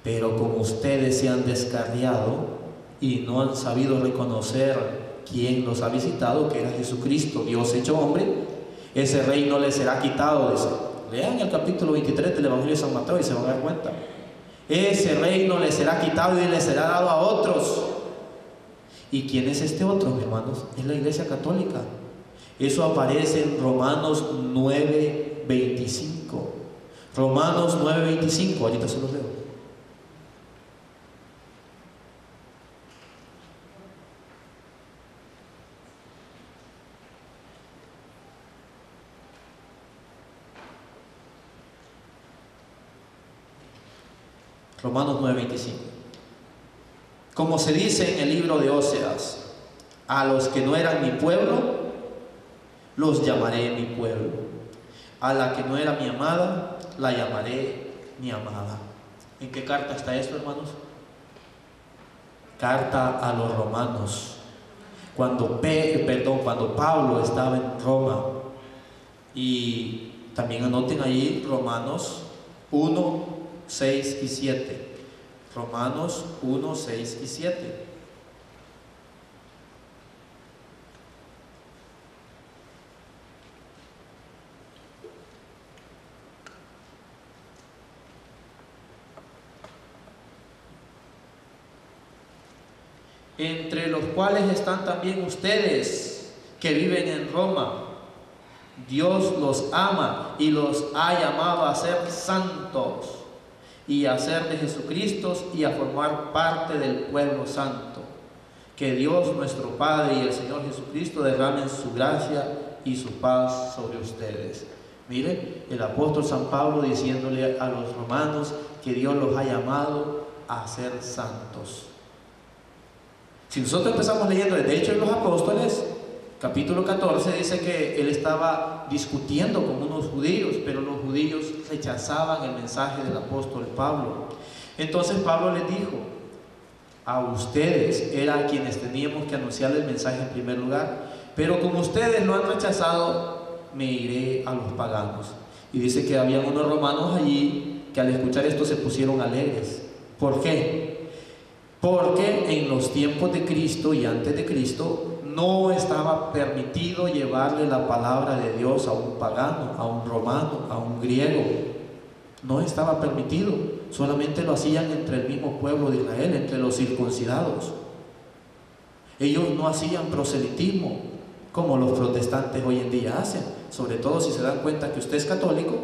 pero como ustedes se han descarriado y no han sabido reconocer quién los ha visitado, que era Jesucristo, Dios hecho hombre, ese reino les será quitado. Lean el capítulo 23 del Evangelio de San Mateo y se van a dar cuenta. Ese reino les será quitado y les será dado a otros. ¿Y quién es este otro, mis hermanos? Es la Iglesia Católica. Eso aparece en Romanos 9:25. Romanos 9:25, ahorita se los leo. Romanos 9:25. Como se dice en el libro de Oseas: a los que no eran mi pueblo, los llamaré mi pueblo. A la que no era mi amada, la llamaré mi amada. ¿En qué carta está esto, hermanos? Carta a los romanos. Cuando Pablo estaba en Roma. Y también anoten ahí Romanos 1, 6 y 7. Romanos 1, 6 y 7. Entre los cuales están también ustedes que viven en Roma. Dios los ama y los ha llamado a ser santos y a ser de Jesucristo y a formar parte del pueblo santo. Que Dios nuestro Padre y el Señor Jesucristo derramen su gracia y su paz sobre ustedes. Mire, el apóstol San Pablo diciéndole a los romanos que Dios los ha llamado a ser santos. Si nosotros empezamos leyendo desde Hechos de los Apóstoles, capítulo 14, dice que él estaba discutiendo con unos judíos, pero los judíos rechazaban el mensaje del apóstol Pablo. Entonces Pablo les dijo: a ustedes era a quienes teníamos que anunciar el mensaje en primer lugar, pero como ustedes lo han rechazado, me iré a los paganos. Y dice que había unos romanos allí que al escuchar esto se pusieron alegres. ¿Por qué? Porque en los tiempos de Cristo y antes de Cristo no estaba permitido llevarle la palabra de Dios a un pagano, a un romano, a un griego. No estaba permitido, solamente lo hacían entre el mismo pueblo de Israel, entre los circuncidados. Ellos no hacían proselitismo como los protestantes hoy en día hacen. Sobre todo si se dan cuenta que usted es católico,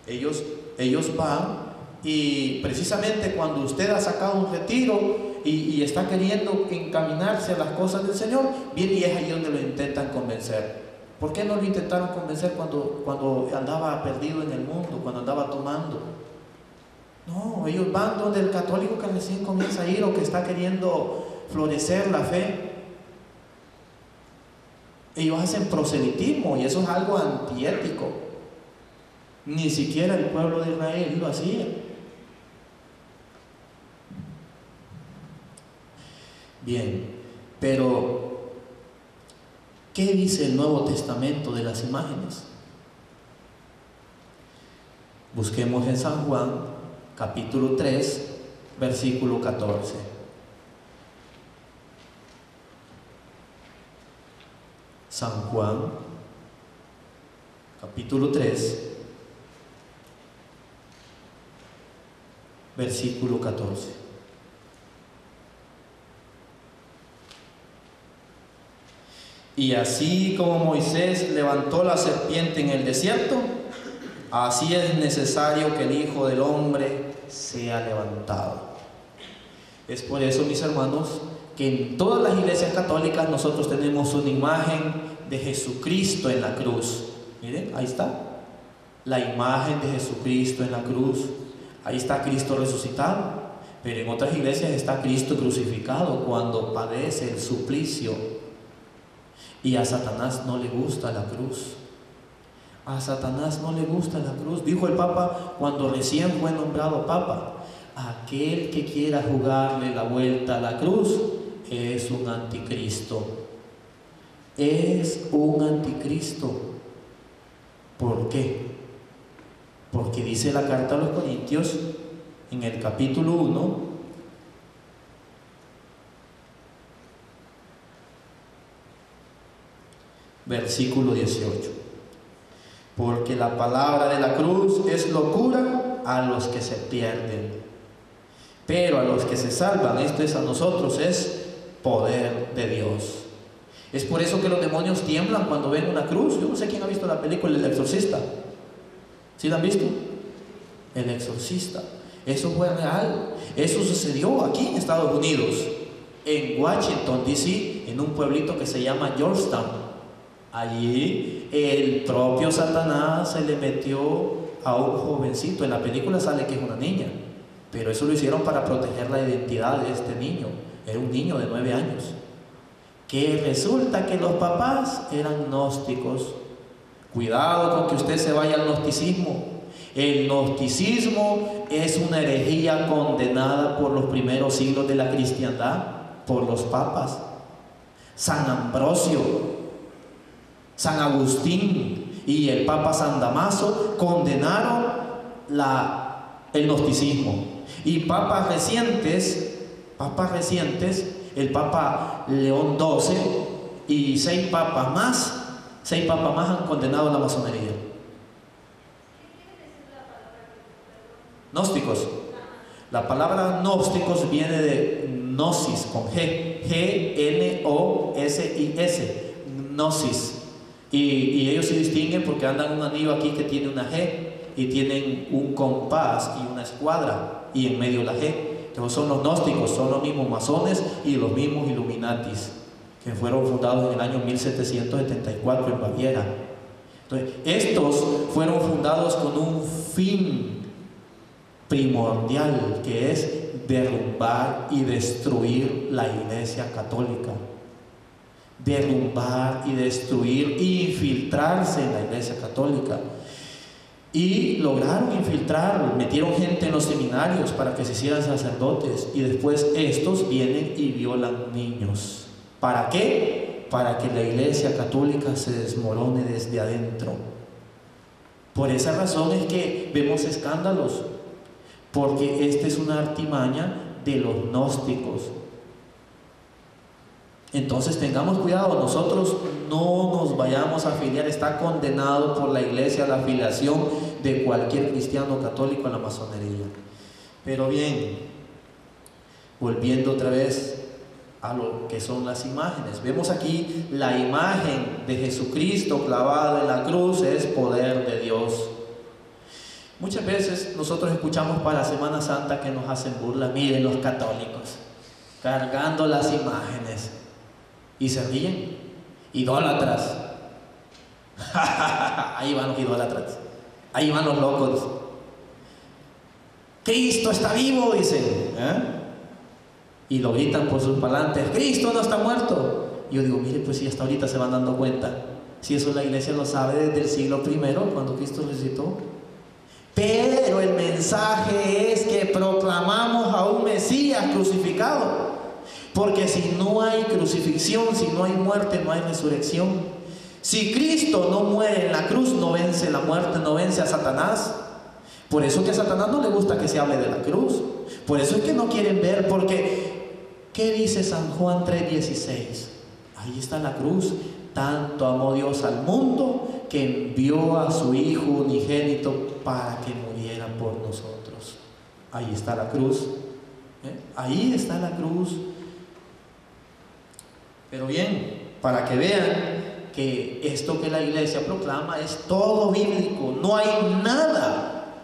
ellos van y precisamente cuando usted ha sacado un retiro y está queriendo encaminarse a las cosas del Señor, viene y es ahí donde lo intentan convencer. ¿Por qué no lo intentaron convencer cuando andaba perdido en el mundo, cuando andaba tomando? No, ellos van donde el católico que recién comienza a ir o que está queriendo florecer la fe. Ellos hacen proselitismo y eso es algo antiético. Ni siquiera el pueblo de Israel lo hacía. Bien, pero ¿qué dice el Nuevo Testamento de las imágenes? Busquemos en San Juan, capítulo 3, versículo 14. San Juan, capítulo 3, versículo 14. Y así como Moisés levantó la serpiente en el desierto, así es necesario que el Hijo del Hombre sea levantado. Es por eso, mis hermanos, que en todas las iglesias católicas nosotros tenemos una imagen de Jesucristo en la cruz. Miren, ahí está la imagen de Jesucristo en la cruz. Ahí está Cristo resucitado. Pero en otras iglesias está Cristo crucificado cuando padece el suplicio. Y a Satanás no le gusta la cruz. A Satanás no le gusta la cruz. Dijo el Papa cuando recién fue nombrado Papa: aquel que quiera jugarle la vuelta a la cruz es un anticristo. Es un anticristo. ¿Por qué? Porque dice la carta a los Corintios en el capítulo 1, versículo 18: porque la palabra de la cruz es locura a los que se pierden, pero a los que se salvan, esto es a nosotros, es poder de Dios. Es por eso que los demonios tiemblan cuando ven una cruz. Yo no sé quién ha visto la película El Exorcista. ¿Sí la han visto? El Exorcista. Eso fue real. Eso sucedió aquí en Estados Unidos, en Washington, D.C., en un pueblito que se llama Georgetown. Allí el propio Satanás se le metió a un jovencito. En la película sale que es una niña, pero eso lo hicieron para proteger la identidad de este niño. Era un niño de 9 años. Que resulta que los papás eran gnósticos. Cuidado con que usted se vaya al gnosticismo. El gnosticismo es una herejía condenada por los primeros siglos de la cristiandad, por los papas. San Ambrosio, San Agustín y el Papa San Damaso condenaron el gnosticismo. Y papas recientes, el Papa León XII y 6 papas más han condenado la masonería. Gnósticos. La palabra gnósticos viene de gnosis, con G, G-N-O-S-I-S, gnosis. Y ellos se distinguen porque andan un anillo aquí que tiene una G, y tienen un compás y una escuadra, y en medio la G. Entonces son los gnósticos, son los mismos masones y los mismos Illuminatis, que fueron fundados en el año 1774 en Baviera. Entonces, estos fueron fundados con un fin primordial, que es derrumbar y destruir la Iglesia Católica. Derrumbar y destruir e infiltrarse en la Iglesia Católica. Y lograron infiltrar, metieron gente en los seminarios para que se hicieran sacerdotes, y después estos vienen y violan niños. ¿Para qué? Para que la Iglesia Católica se desmorone desde adentro. Por esa razón es que vemos escándalos, porque esta es una artimaña de los gnósticos. Entonces tengamos cuidado, nosotros no nos vayamos a afiliar. Está condenado por la Iglesia la afiliación de cualquier cristiano católico a la masonería. Pero bien, volviendo otra vez a lo que son las imágenes, vemos aquí la imagen de Jesucristo clavado en la cruz, es poder de Dios. Muchas veces nosotros escuchamos para la Semana Santa que nos hacen burla. Miren los católicos cargando las imágenes, y se ríen. Idólatras. Ahí van los idólatras, ahí van los locos. Cristo está vivo, dicen, y lo gritan por sus parlantes: Cristo no está muerto. Y yo digo, mire, pues si hasta ahorita se van dando cuenta, si eso la Iglesia lo sabe desde el siglo I, cuando Cristo resucitó. Pero el mensaje es que proclamamos a un Mesías crucificado, porque si no hay crucifixión, si no hay muerte, no hay resurrección. Si Cristo no muere en la cruz, no vence la muerte, no vence a Satanás. Por eso que a Satanás no le gusta que se hable de la cruz. Por eso es que no quieren ver, porque ¿qué dice San Juan 3:16? Ahí está la cruz. Tanto amó Dios al mundo que envió a su Hijo unigénito para que muriera por nosotros. Ahí está la cruz. Ahí está la cruz. Pero bien, para que vean que esto que la Iglesia proclama es todo bíblico. No hay nada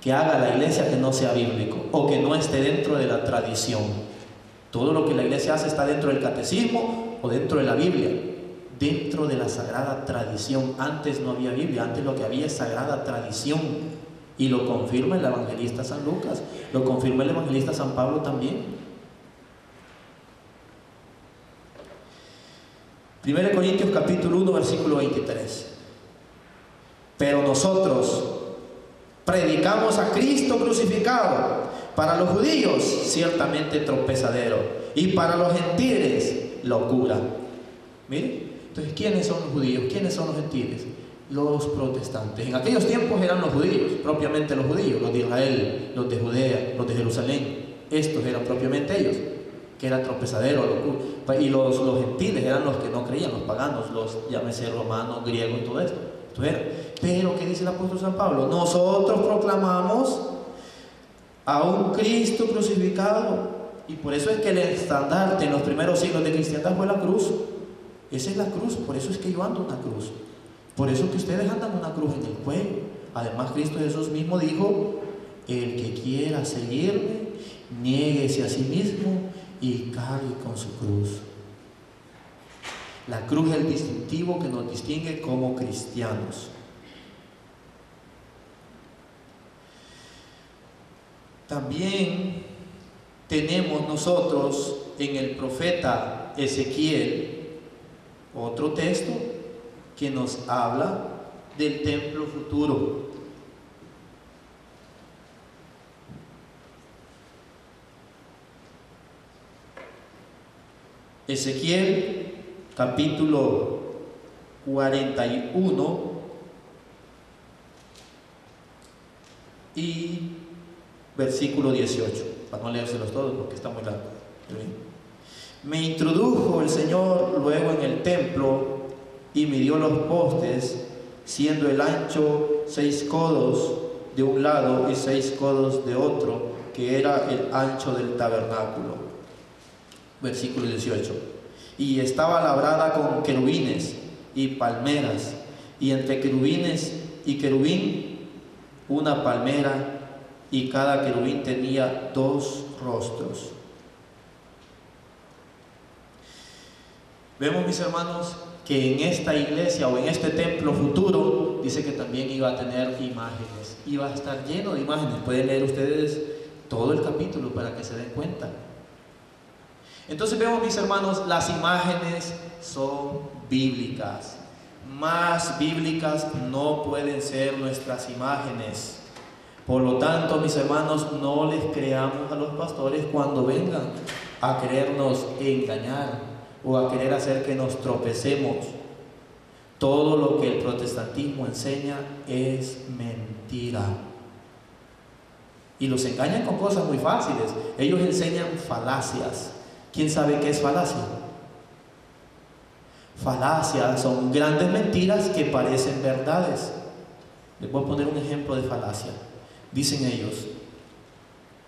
que haga la Iglesia que no sea bíblico o que no esté dentro de la tradición. Todo lo que la Iglesia hace está dentro del catecismo o dentro de la Biblia, dentro de la sagrada tradición. Antes no había Biblia, antes lo que había es sagrada tradición. Y lo confirma el evangelista San Lucas, lo confirma el evangelista San Pablo también. 1 Corintios capítulo 1, versículo 23. Pero nosotros predicamos a Cristo crucificado, para los judíos ciertamente tropezadero, y para los gentiles locura. Miren, entonces, ¿quiénes son los judíos? ¿Quiénes son los gentiles? Los protestantes. En aquellos tiempos eran los judíos, propiamente los judíos, los de Israel, los de Judea, los de Jerusalén. Estos eran propiamente ellos, que era tropezadero, locura. Y los gentiles eran los que no creían, los paganos, los, llámese romanos, griegos y todo esto. Pero, ¿qué dice el apóstol San Pablo? Nosotros proclamamos a un Cristo crucificado. Y por eso es que el estandarte en los primeros siglos de cristiandad fue la cruz. Esa es la cruz, por eso es que yo ando una cruz. Por eso que ustedes andan una cruz en el cuello. Además, Cristo Jesús mismo dijo: el que quiera seguirme, niéguese a sí mismo y cargue con su cruz. La cruz es el distintivo que nos distingue como cristianos. También tenemos nosotros en el profeta Ezequiel otro texto que nos habla del templo futuro. Ezequiel capítulo 41 y versículo 18, para no leérselos todos porque está muy largo. Me introdujo el Señor luego en el templo y midió los postes, siendo el ancho 6 codos de un lado y 6 codos de otro, que era el ancho del tabernáculo. Versículo 18. Y estaba labrada con querubines y palmeras, y entre querubines y querubín una palmera, y cada querubín tenía 2 rostros. Vemos, mis hermanos, que en esta iglesia o en este templo futuro dice que también iba a tener imágenes, iba a estar lleno de imágenes. Pueden leer ustedes todo el capítulo para que se den cuenta. Entonces vemos, mis hermanos, las imágenes son bíblicas. Más bíblicas no pueden ser nuestras imágenes. Por lo tanto, mis hermanos, no les creamos a los pastores cuando vengan a querernos engañar o a querer hacer que nos tropecemos. Todo lo que el protestantismo enseña es mentira. Y los engañan con cosas muy fáciles. Ellos enseñan falacias. ¿Quién sabe qué es falacia? Falacias son grandes mentiras que parecen verdades. Les voy a poner un ejemplo de falacia. Dicen ellos: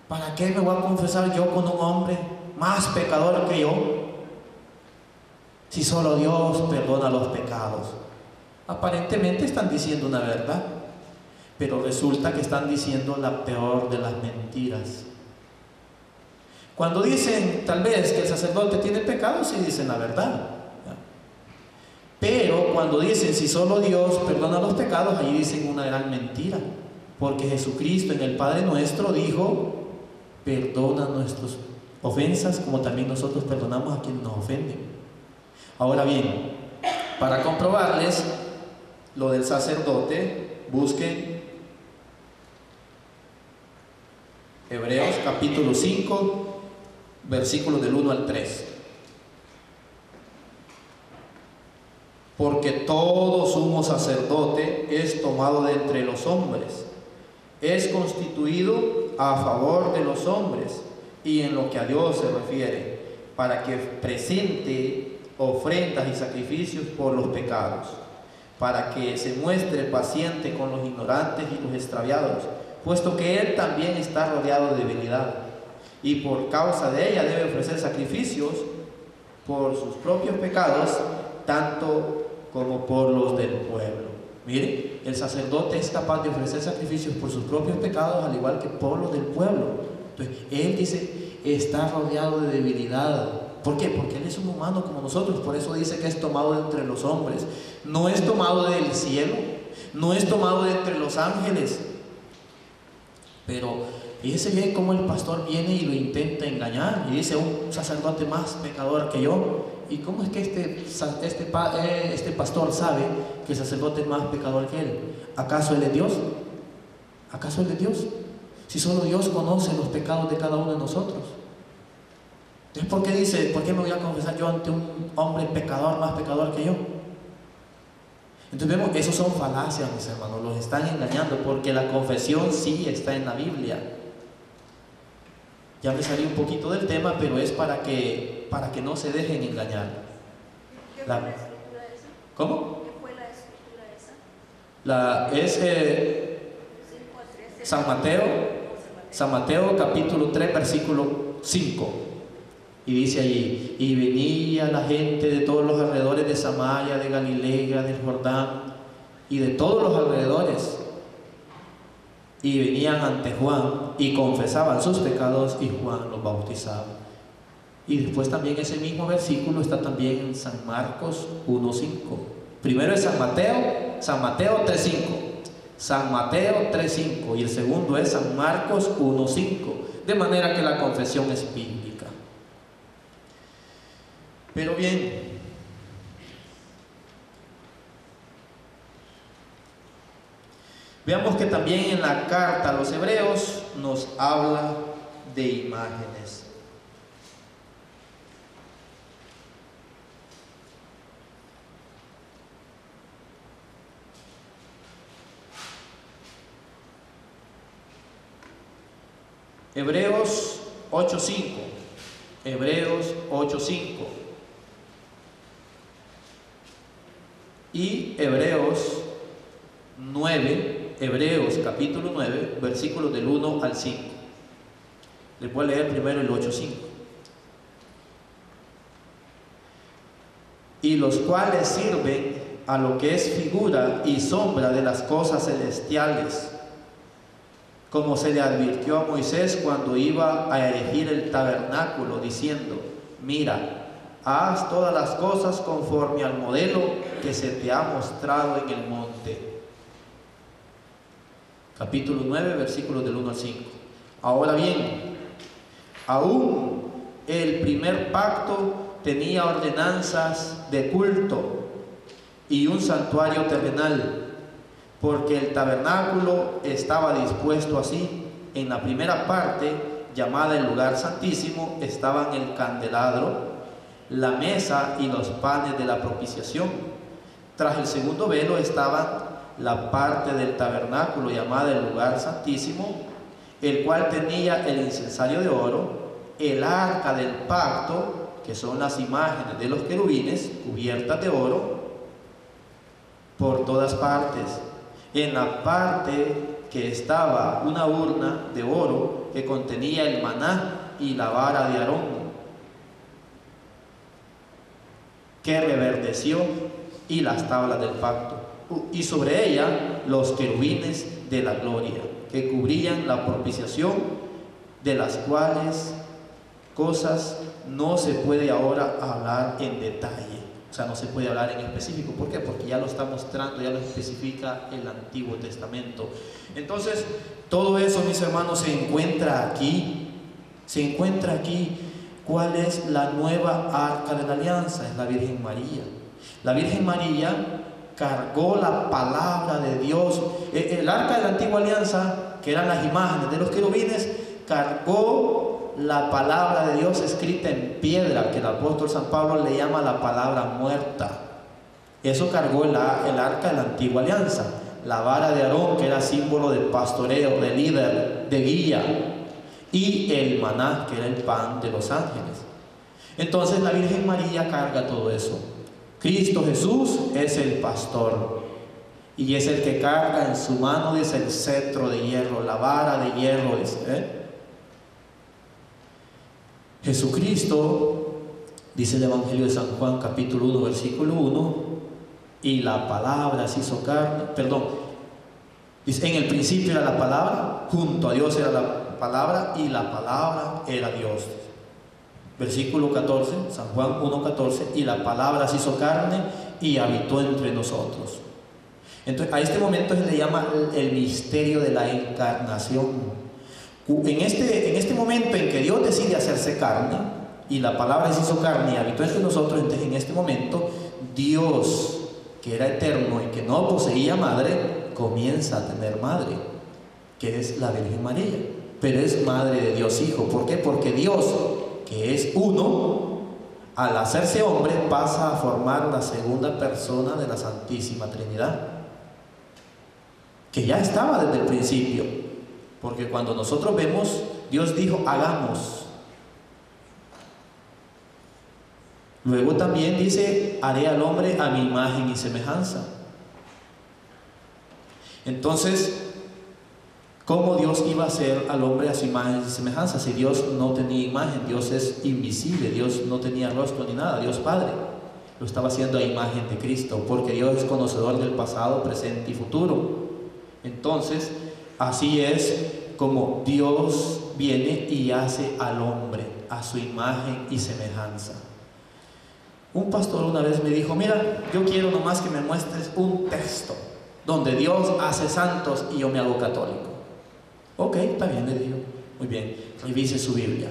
¿para qué me voy a confesar yo con un hombre más pecador que yo? Si solo Dios perdona los pecados. Aparentemente están diciendo una verdad, pero resulta que están diciendo la peor de las mentiras. Cuando dicen tal vez que el sacerdote tiene pecados, sí dicen la verdad. Pero cuando dicen si solo Dios perdona los pecados, allí dicen una gran mentira. Porque Jesucristo en el Padre Nuestro dijo: perdona nuestras ofensas como también nosotros perdonamos a quienes nos ofenden. Ahora bien, para comprobarles lo del sacerdote, busquen Hebreos capítulo 5, versículos del 1 al 3. Porque todo sumo sacerdote es tomado de entre los hombres, es constituido a favor de los hombres y en lo que a Dios se refiere, para que presente ofrendas y sacrificios por los pecados, para que se muestre paciente con los ignorantes y los extraviados, puesto que él también está rodeado de debilidad, y por causa de ella debe ofrecer sacrificios por sus propios pecados, tanto como por los del pueblo. Mire, el sacerdote es capaz de ofrecer sacrificios por sus propios pecados, al igual que por los del pueblo. Entonces, él dice, está rodeado de debilidad. ¿Por qué? Porque él es un humano como nosotros. Por eso dice que es tomado de entre los hombres. No es tomado del cielo, no es tomado de entre los ángeles. Pero fíjese bien cómo el pastor viene y lo intenta engañar y dice: un sacerdote más pecador que yo. ¿Y cómo es que este pastor sabe que el sacerdote es más pecador que él? ¿Acaso él es Dios? ¿Acaso él es Dios? Si solo Dios conoce los pecados de cada uno de nosotros. Entonces, ¿por qué dice, por qué me voy a confesar yo ante un hombre pecador, más pecador que yo? Entonces vemos que esos son falacias, mis hermanos, los están engañando, porque la confesión sí está en la Biblia. Ya me salí un poquito del tema, pero es para que no se dejen engañar. ¿Qué fue la escritura esa? ¿Cómo? ¿Qué fue la escritura esa? Es San Mateo capítulo 3 versículo 5, y dice allí: y venía la gente de todos los alrededores de Samaria, de Galilea, del Jordán y de todos los alrededores, y venían ante Juan y confesaban sus pecados, y Juan los bautizaba. Y después también ese mismo versículo está también en San Marcos 1:5. Primero es San Mateo 3:5, San Mateo 3:5, y el segundo es San Marcos 1:5, de manera que la confesión es bíblica. Pero bien, veamos que también en la carta a los Hebreos nos habla de imágenes. Hebreos 8:5, Hebreos 8:5 y Hebreos capítulo 9, versículos del 1 al 5. Les voy a leer primero el 8:5. Y los cuales sirven a lo que es figura y sombra de las cosas celestiales, como se le advirtió a Moisés cuando iba a erigir el tabernáculo, diciendo: mira, haz todas las cosas conforme al modelo que se te ha mostrado en el monte. Capítulo 9, versículos del 1 al 5. Ahora bien, aún el primer pacto tenía ordenanzas de culto y un santuario terrenal, porque el tabernáculo estaba dispuesto así. En la primera parte, llamada el lugar santísimo, estaban el candelabro, la mesa y los panes de la propiciación. Tras el segundo velo estaban la parte del tabernáculo llamada el lugar santísimo, el cual tenía el incensario de oro, el arca del pacto, que son las imágenes de los querubines cubiertas de oro por todas partes. En la parte que estaba una urna de oro que contenía el maná y la vara de Aarón, que reverdeció, y las tablas del pacto, y sobre ella los querubines de la gloria, que cubrían la propiciación, de las cuales cosas no se puede ahora hablar en detalle. O sea, no se puede hablar en específico. ¿Por qué? Porque ya lo está mostrando, ya lo especifica el Antiguo Testamento. Entonces, todo eso, mis hermanos, se encuentra aquí. Se encuentra aquí. ¿Cuál es la nueva arca de la alianza? Es la Virgen María. La Virgen María cargó la palabra de Dios. El arca de la antigua alianza, que eran las imágenes de los querubines, cargó la palabra de Dios escrita en piedra, que el apóstol San Pablo le llama la palabra muerta. Eso cargó el arca de la antigua alianza. La vara de Aarón, que era símbolo de pastoreo, de líder, de guía, y el maná, que era el pan de los ángeles. Entonces la Virgen María carga todo eso. Cristo Jesús es el pastor, y es el que carga en su mano, dice, el cetro de hierro, la vara de hierro, Jesucristo, dice el Evangelio de San Juan capítulo 1 versículo 1, y la palabra se hizo carne, dice: en el principio era la palabra, junto a Dios era la palabra, y la palabra era Dios. Versículo 14, San Juan 1:14, y la palabra se hizo carne y habitó entre nosotros. Entonces, a este momento se le llama el misterio de la encarnación. En este momento en que Dios decide hacerse carne, y la palabra se hizo carne y habitó entre nosotros, entonces en este momento Dios, que era eterno y que no poseía madre, comienza a tener madre, que es la Virgen María, pero es madre de Dios Hijo. ¿Por qué? Porque Dios, que es uno, al hacerse hombre pasa a formar la segunda persona de la Santísima Trinidad, que ya estaba desde el principio, porque cuando nosotros vemos, Dios dijo hagamos. Luego también dice haré al hombre a mi imagen y semejanza. Entonces, ¿cómo Dios iba a hacer al hombre a su imagen y semejanza? Si Dios no tenía imagen, Dios es invisible, Dios no tenía rostro ni nada, Dios Padre lo estaba haciendo a imagen de Cristo, porque Dios es conocedor del pasado, presente y futuro. Entonces, así es como Dios viene y hace al hombre a su imagen y semejanza. Un pastor una vez me dijo, mira, yo quiero nomás que me muestres un texto donde Dios hace santos y yo me hago católico. Ok, está bien, le digo. Muy bien, revise su Biblia.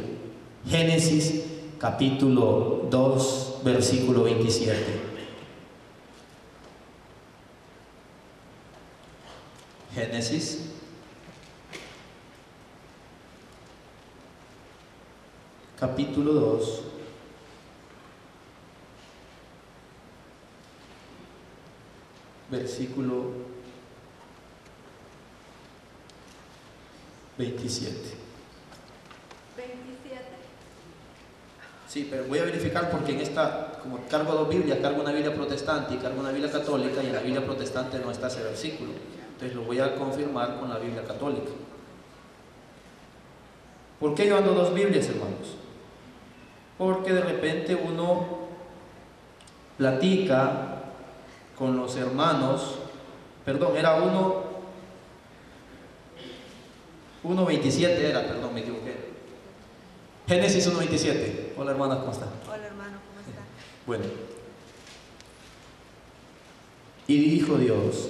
Génesis capítulo 2, versículo 27. Génesis capítulo 2, versículo 27. 27. Sí, pero voy a verificar porque en esta, como cargo dos Biblias, cargo una Biblia protestante y cargo una Biblia católica, y en la Biblia protestante no está ese versículo. Entonces lo voy a confirmar con la Biblia católica. ¿Por qué yo ando dos Biblias, hermanos? Porque de repente uno platica con los hermanos, perdón, era 1.27 era, perdón, me equivoqué. Génesis 1.27. Hola hermanas, ¿cómo están? Hola hermano, ¿cómo está? Bueno. Y dijo Dios,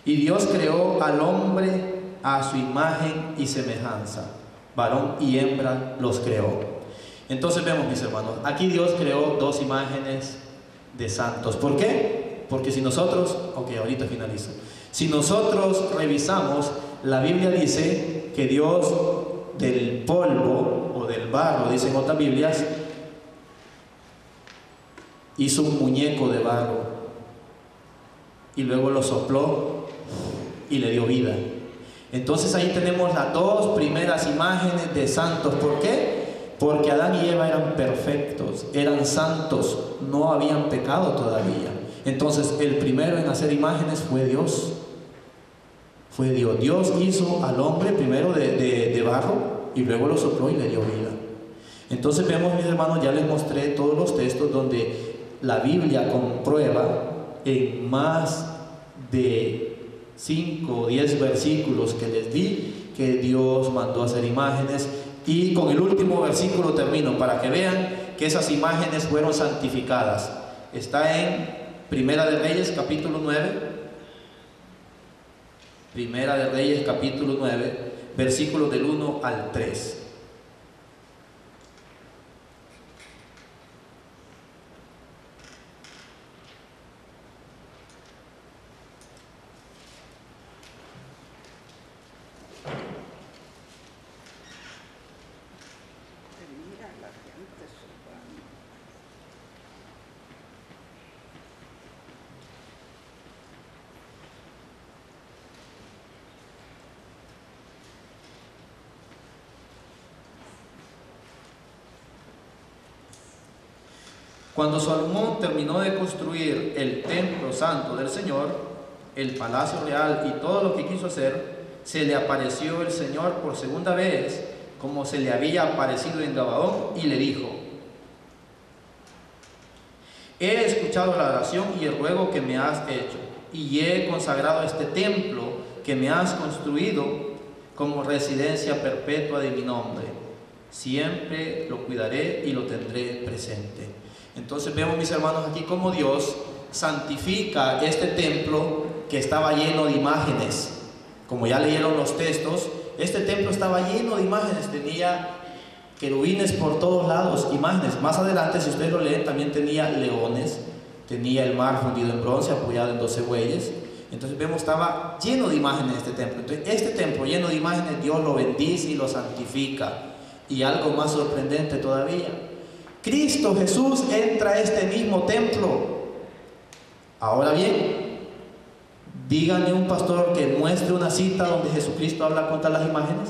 y Dios creó al hombre a su imagen y semejanza, varón y hembra los creó. Entonces vemos, mis hermanos, aquí Dios creó dos imágenes de santos. ¿Por qué? Porque si nosotros, ok, ahorita finalizo. Si nosotros revisamos, la Biblia dice que Dios del polvo o del barro, dicen otras Biblias, hizo un muñeco de barro y luego lo sopló y le dio vida. Entonces ahí tenemos las dos primeras imágenes de santos. ¿Por qué? Porque Adán y Eva eran perfectos, eran santos, no habían pecado todavía. Entonces el primero en hacer imágenes fue Dios. Fue Dios. Dios hizo al hombre primero de barro y luego lo sopló y le dio vida. Entonces vemos, mis hermanos, ya les mostré todos los textos donde la Biblia comprueba en más de 5 o 10 versículos que les di que Dios mandó a hacer imágenes. Y con el último versículo termino para que vean que esas imágenes fueron santificadas. Está en Primera de Reyes capítulo 9. Primera de Reyes capítulo 9, versículos del 1 al 3. Cuando Salomón terminó de construir el templo santo del Señor, el palacio real y todo lo que quiso hacer, se le apareció el Señor por segunda vez, como se le había aparecido en Gabaón, y le dijo: he escuchado la oración y el ruego que me has hecho, y he consagrado este templo que me has construido como residencia perpetua de mi nombre. Siempre lo cuidaré y lo tendré presente. Entonces vemos, mis hermanos, aquí cómo Dios santifica este templo que estaba lleno de imágenes. Como ya leyeron los textos, este templo estaba lleno de imágenes, tenía querubines por todos lados, imágenes. Más adelante, si ustedes lo leen, también tenía leones, tenía el mar fundido en bronce apoyado en 12 bueyes. Entonces vemos, estaba lleno de imágenes este templo. Entonces este templo lleno de imágenes, Dios lo bendice y lo santifica. Y algo más sorprendente todavía, Cristo Jesús entra a este mismo templo. Ahora bien, díganme un pastor que muestre una cita donde Jesucristo habla contra las imágenes.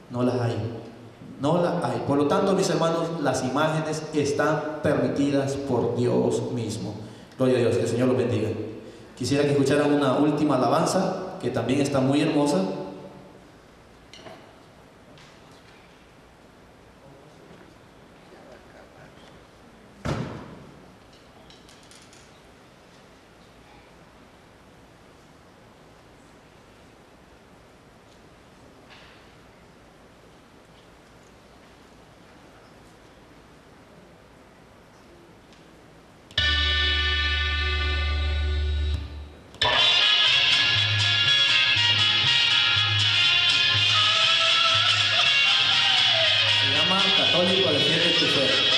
No las hay. No las hay. Por lo tanto, mis hermanos, las imágenes están permitidas por Dios mismo. Gloria a Dios, que el Señor los bendiga. Quisiera que escucharan una última alabanza que también está muy hermosa. Católico, defiende tu fe.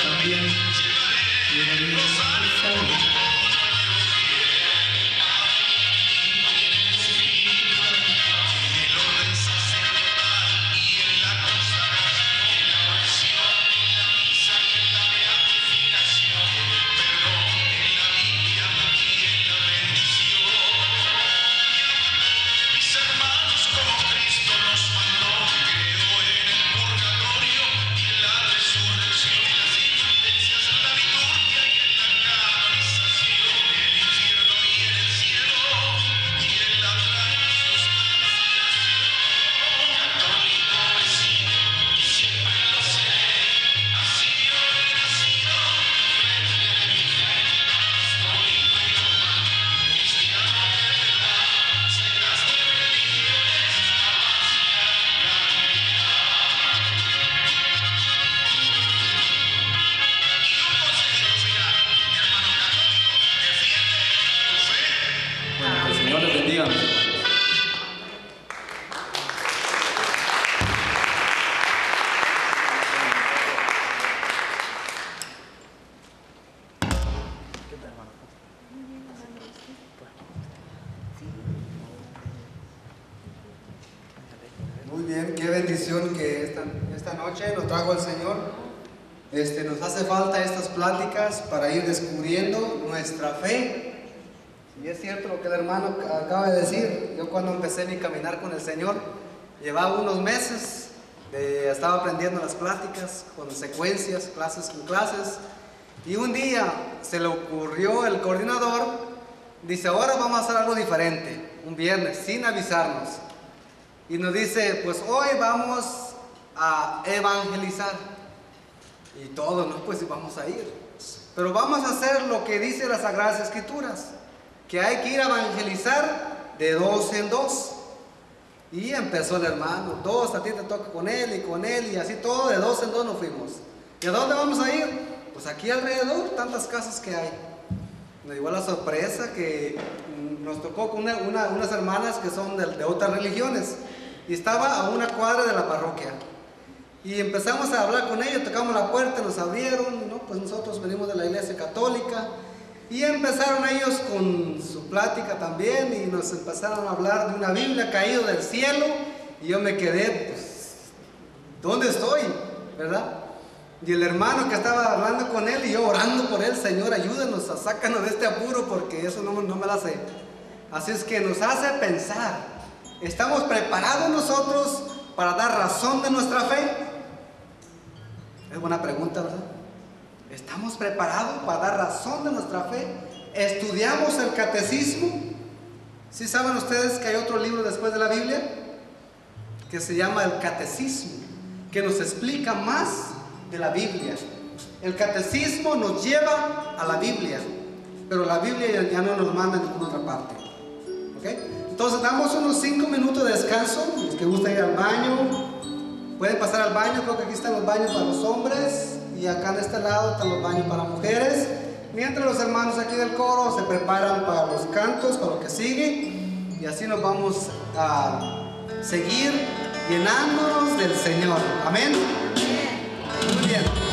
También, Bien, qué bendición que esta noche nos trajo el Señor. Nos hace falta estas pláticas para ir descubriendo nuestra fe. Y es cierto lo que el hermano acaba de decir. Yo cuando empecé mi caminar con el Señor, llevaba unos meses, estaba aprendiendo las pláticas con secuencias, clases con clases. Y un día se le ocurrió el coordinador, dice, ahora vamos a hacer algo diferente, un viernes, sin avisarnos. Y nos dice, pues hoy vamos a evangelizar. Y todos, no, pues vamos a ir. Pero vamos a hacer lo que dice las Sagradas Escrituras, que hay que ir a evangelizar de 2 en 2. Y empezó el hermano, 2, a ti te toca con él, y así todo, de 2 en 2 nos fuimos. ¿Y a dónde vamos a ir? Pues aquí alrededor, tantas casas que hay. Nos llegó la sorpresa que nos tocó con unas hermanas que son de otras religiones. Y estaba a una cuadra de la parroquia. Y empezamos a hablar con ellos, tocamos la puerta, nos abrieron, ¿no? Pues nosotros venimos de la iglesia católica. Y empezaron ellos con su plática también y nos empezaron a hablar de una Biblia caída del cielo. Y yo me quedé, pues, ¿dónde estoy? ¿Verdad? Y el hermano que estaba hablando con él y yo orando por él, Señor, ayúdanos, sácanos de este apuro porque eso no me la sé. Así es que nos hace pensar. ¿Estamos preparados nosotros para dar razón de nuestra fe? Es buena pregunta, ¿verdad? ¿Estamos preparados para dar razón de nuestra fe? ¿Estudiamos el catecismo? ¿Sí saben ustedes que hay otro libro después de la Biblia? Que se llama el catecismo, que nos explica más de la Biblia. El catecismo nos lleva a la Biblia, pero la Biblia ya no nos manda a ninguna otra parte. ¿Ok? Entonces damos unos 5 minutos de descanso. Los que gustan ir al baño pueden pasar al baño. Creo que aquí están los baños para los hombres y acá en este lado están los baños para mujeres, mientras los hermanos aquí del coro se preparan para los cantos, para lo que sigue, y así nos vamos a seguir llenándonos del Señor. Amén. Muy bien.